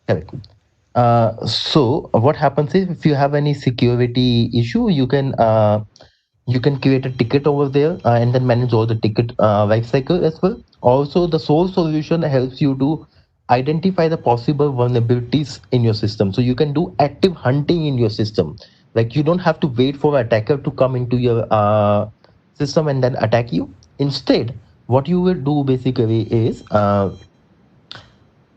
Correct. So what happens is if you have any security issue, you can create a ticket over there and then manage all the ticket life cycle as well. Also, the source solution helps you to identify the possible vulnerabilities in your system. So you can do active hunting in your system. Like you don't have to wait for an attacker to come into your system and then attack you. Instead, what you will do basically is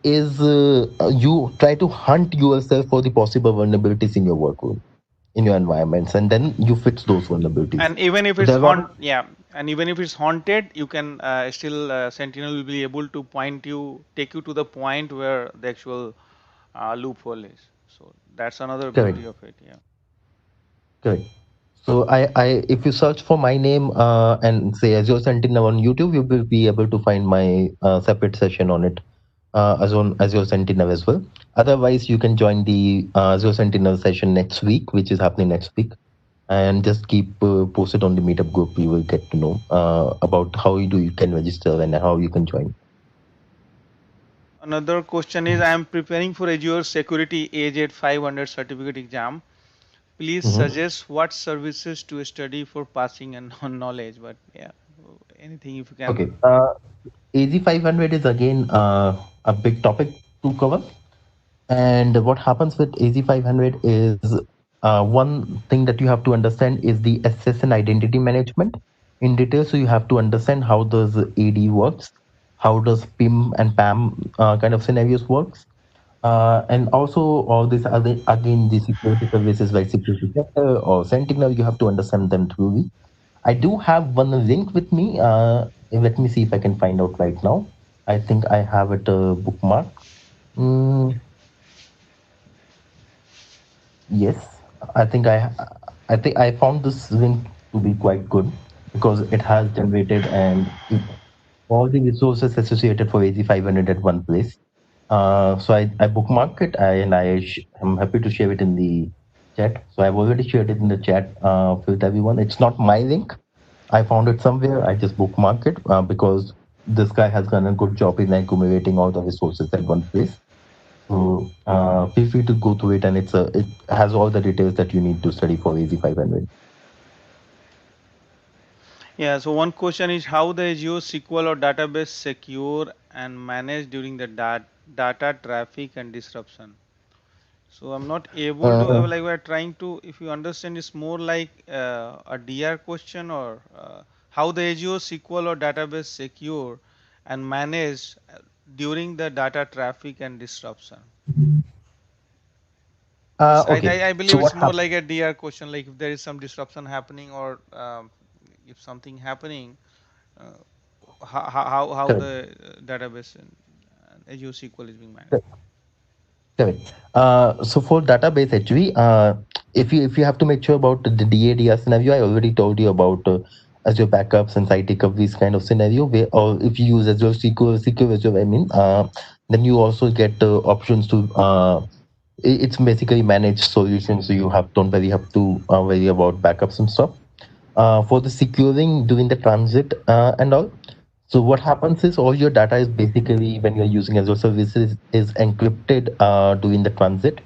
you try to hunt yourself for the possible vulnerabilities in your workload, in your environments, and then you fix those vulnerabilities. And even if So it's there are a lot of yeah, and even if it's haunted, you can still Sentinel will be able to take you to the point where the actual loophole is. So that's another correct, beauty of it. Yeah. correct. So if you search for my name and say Azure Sentinel on YouTube, you will be able to find my separate session on it, as on Azure Sentinel as well. Otherwise, you can join the Azure Sentinel session next week, which is happening next week, and just keep posted on the meetup group. You will get to know about how you can register and how you can join. Another question is, I am preparing for Azure Security AZ 500 certificate exam. Please Mhm. suggest what services to study for passing and knowledge. But yeah, anything if you can. Okay. AZ500 is again a big topic to cover. And what happens with AZ500 is one thing that you have to understand is the access and identity management in detail. So you have to understand how does AD works, how does PIM and PAM kind of scenarios works, and also all this other again the security services like security chapter or Sentinel. You have to understand them truly. I do have one link with me. Let me see if I can find out right now. I think I have it bookmark. Mm, yes, I think I think I found this link to be quite good because it has generated all the resources associated for AZ500 at one place. So I bookmark it and I'm happy to share it in the chat. So I've already shared it in the chat with everyone. It's not my link. I found it somewhere. I just bookmark it because this guy has done a good job in accumulating all the resources at one place. So feel free to go through it, and it has all the details that you need to study for AZ500. Yeah, so one question is, how the Azure SQL or database secure and managed during the data traffic and disruption. So I'm not able to Uh, like we're trying to, if you understand, it's more like a DR question, or how the Azure SQL or database secure and managed during the data traffic and disruption. okay. I So believe it's what more happened? like a DR question, like if there is some disruption happening, or if something happening, uh, how Correct. the database in Azure SQL is being managed. Correct. Correct. So for database, actually, if you have to make sure about the DADR scenario, I already told you about Azure backups and site recoveries kind of scenario. Where, or if you use Azure SQL, secure Azure, then you also get options to. It's basically managed solutions, so you don't really have to worry about backups and stuff. For the securing during the transit and all. So what happens is all your data is basically when you're using Azure services is encrypted during the transit.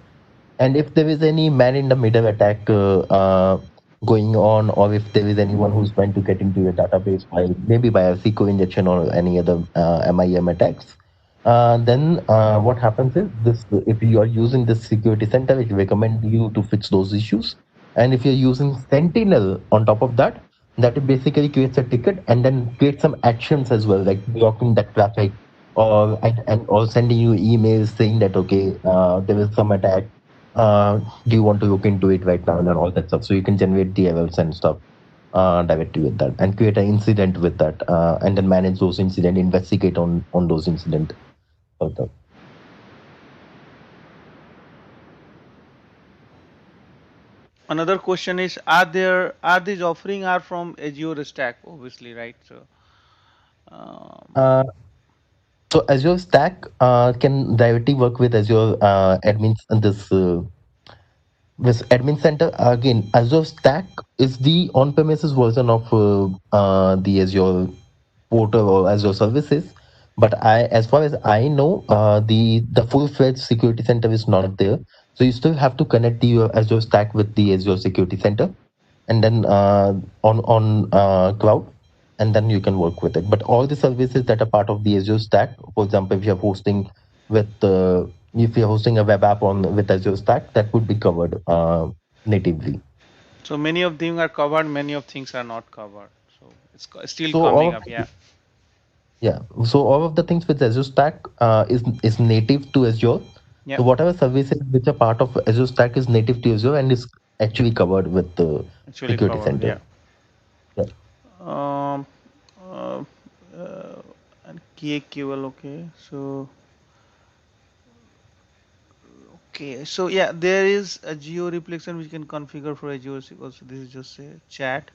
And if there is any man in the middle attack going on, or if there is anyone who's trying to get into your database by maybe by a SQL injection or any other MIM attacks, then what happens is this: if you are using this security center, it recommend you to fix those issues. And if you're using Sentinel on top of that, that it basically creates a ticket and then creates some actions as well, like blocking that traffic or sending you emails saying that okay, there is some attack, do you want to look into it right now and all that stuff, so you can generate the errors and stuff directly with that and create an incident with that and then manage those incident, investigate on those incident further. Another question is, are these offering are from Azure Stack, obviously, right? So um, uh, so Azure Stack can directly work with Azure admins and this admin center. Again, Azure Stack is the on-premises version of the Azure portal or Azure services. But as far as I know, the full-fledged security center is not there. So you still have to connect the Azure Stack with the Azure Security Center, and then on cloud, and then you can work with it. But all the services that are part of the Azure Stack, for example, with if you're hosting a web app on with Azure Stack, that would be covered natively. so many of them are covered, many of things are not covered. So it's still So all coming of up, yeah. Yeah. So all of the things with Azure Stack is native to Azure. Yeah. So whatever services which are part of Azure Stack is native to Azure and is actually covered with the Actually Security covered, Center. yeah. Yeah. Um, uh, and KQL, okay. So, okay. So, yeah, there is a geo replication which can configure for Azure SQL. So, this is just a chat.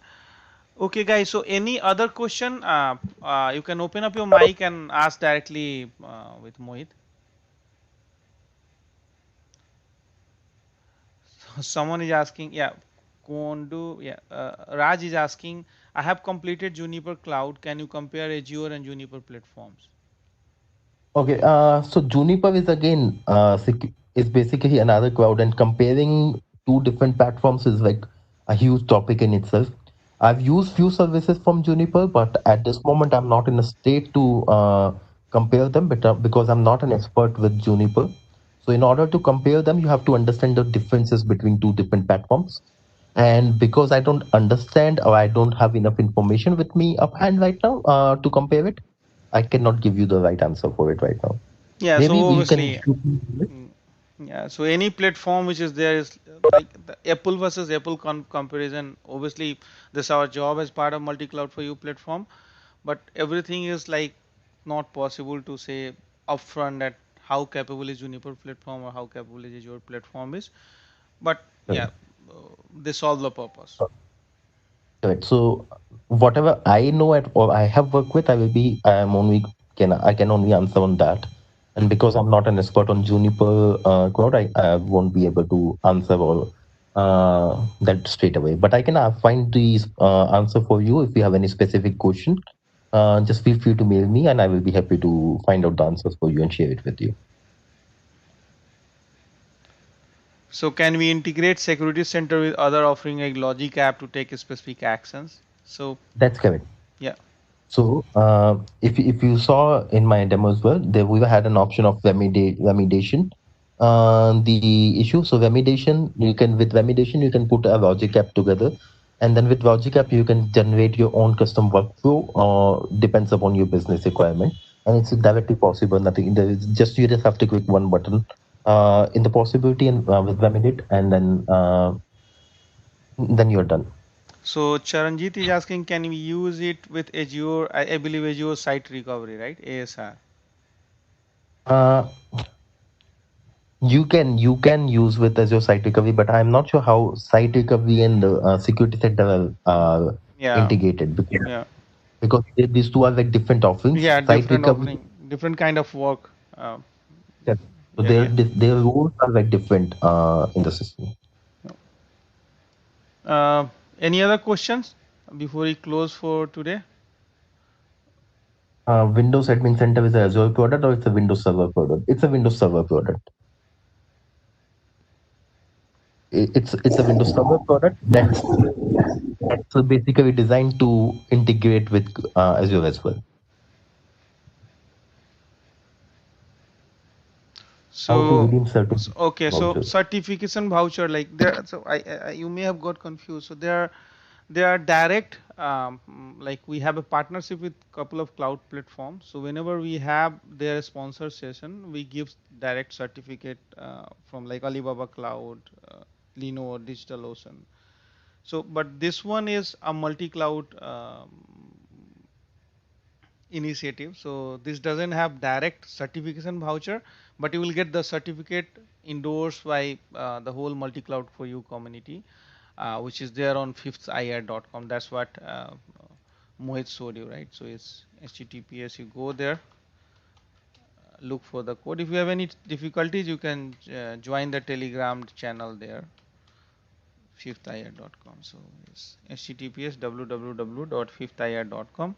Okay, guys. So, any other question? You can open up your mic and ask directly with Mohit. Someone is asking, yeah, Kondu, yeah, Raj is asking, I have completed Juniper Cloud. Can you compare Azure and Juniper platforms? Okay. So Juniper is again is basically another cloud, and comparing two different platforms is like a huge topic in itself. I've used few services from Juniper, but at this moment I'm not in a state to compare them, because I'm not an expert with Juniper. So in order to compare them, you have to understand the differences between two different platforms. And because I don't understand or I don't have enough information with me uphand right now to compare it, I cannot give you the right answer for it right now. Yeah, so Maybe we can obviously, shoot me with it. mm, yeah, so any platform which is there is like the Apple versus Apple comparison. Obviously, this is our job as part of multi-cloud for you platform, but everything is like not possible to say upfront that how capable is Juniper platform or how capable is your platform is. But yeah, Correct. they solve the purpose. Correct. So whatever I know or I have worked with, I can only answer on that. And because I'm not an expert on Juniper cloud, I won't be able to answer all that straight away. But I can find these answer for you if you have any specific question. Just feel free to mail me, and I will be happy to find out the answers for you and share it with you. So can we integrate security center with other offering like logic app to take specific actions? So That's correct. yeah. So, if you saw in my demo as well, there we had an option of remediation. The issue, so remediation you can put a logic app together, and then with logic app you can generate your own custom workflow. Depends upon your business requirement, and it's directly possible. Nothing there is just you just have to click one button in the possibility and with remediate, and then you're done. So Charanjit is asking, can we use it with Azure? I believe Azure Site Recovery, right? ASR. Uh, you can use with Azure Site Recovery, but I'm not sure how Site Recovery and Security Center are Yeah, integrated yeah, these two are like different offerings. yeah. Site Different Recovery, offering, different kind of work. Uh, yeah. So yeah, yeah. their roles are like different in the system. Uh, any other questions before we close for today? Windows Admin Center is a Azure product or it's a Windows Server product? It's a Windows Server product. It's a Windows Server product that's basically designed to integrate with Azure as well. How to So, redeem certificate okay, so vouchers. certification voucher, like there, so you may have got confused. So there are direct, like we have a partnership with couple of cloud platforms. So whenever we have their sponsor session, we give direct certificate from like Alibaba Cloud, Lino, DigitalOcean. So, but this one is a multi-cloud initiative. So this doesn't have direct certification voucher, but you will get the certificate endorsed by the whole multi-cloud for you community, which is there on fifthir.com. That's what Mohit showed you, right? So it's HTTPS. You go there, look for the code. If you have any difficulties, you can join the Telegram channel there, fifthir.com. So it's HTTPS www.fifthir.com.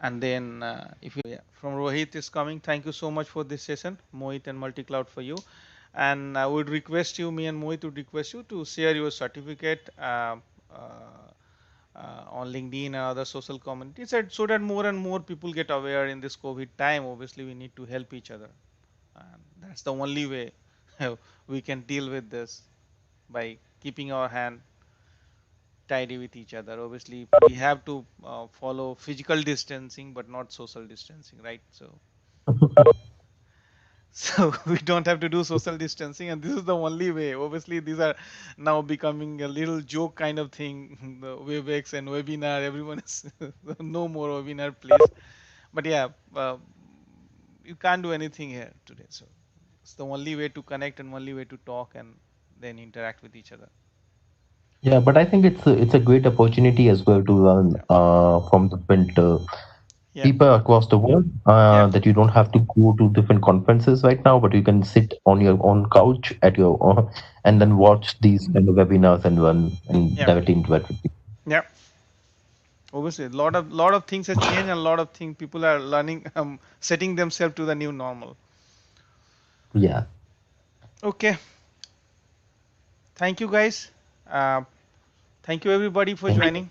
And then if you, yeah, from Rohit is coming, thank you so much for this session, Mohit and Multicloud for you. And I would request you, me and Mohit would request you to share your certificate on LinkedIn and other social communities, so that more and more people get aware in this COVID time. Obviously, we need to help each other. And that's the only way we can deal with this, by keeping our hand tidy with each other. Obviously, we have to follow physical distancing, but not social distancing, right? So, so we don't have to do social distancing, and this is the only way. Obviously, these are now becoming a little joke kind of thing. The WebEx and webinar, everyone is no more webinar, please. But yeah, you can't do anything here today. So it's the only way to connect and only way to talk and then interact with each other. Yeah, but I think it's a great opportunity as well to learn Yeah. from different Yeah. people across the world. Yeah. That you don't have to go to different conferences right now, but you can sit on your own couch at your own, and then watch these kind of webinars and run and Yeah. directly interact with people. Yeah. Obviously, a lot of things have changed, and a lot of things people are learning, setting themselves to the new normal. Yeah. Okay, thank you guys. Uh, Thank you everybody for Thank you. joining.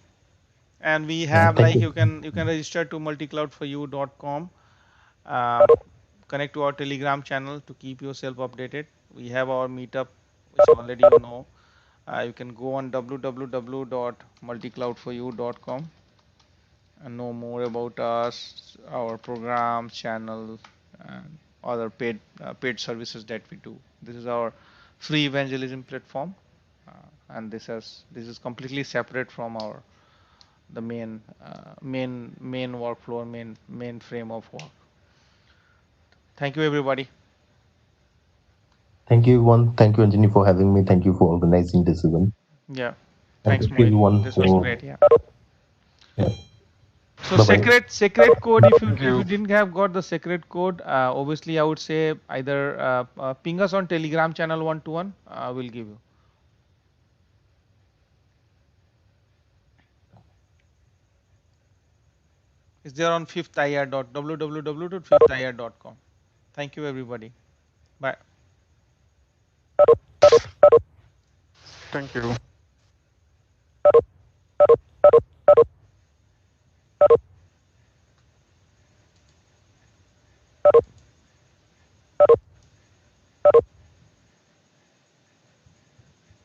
And we Yeah. have, Thank like, you. you can register to multicloud4u.com. Uh, Connect to our Telegram channel to keep yourself updated. We have our meetup, which already you know. You can go on www.multicloud4u.com and know more about us, our program, channel, and other paid services that we do. This is our free evangelism platform, and this is completely separate from our the main workflow, main frame of work. Thank you, everybody. Thank you, everyone. Thank you, Anjani, for having me. Thank you for organizing this event. Yeah, And thanks, thank you, Mohit. everyone, This was for great. Yeah. yeah. So Bye bye. secret code. If you Thank if you you. didn't have got the secret code, obviously I would say either ping us on Telegram channel one to one. We'll give you. It's there on www.fifthir.com. Thank you, everybody. Bye. Thank you.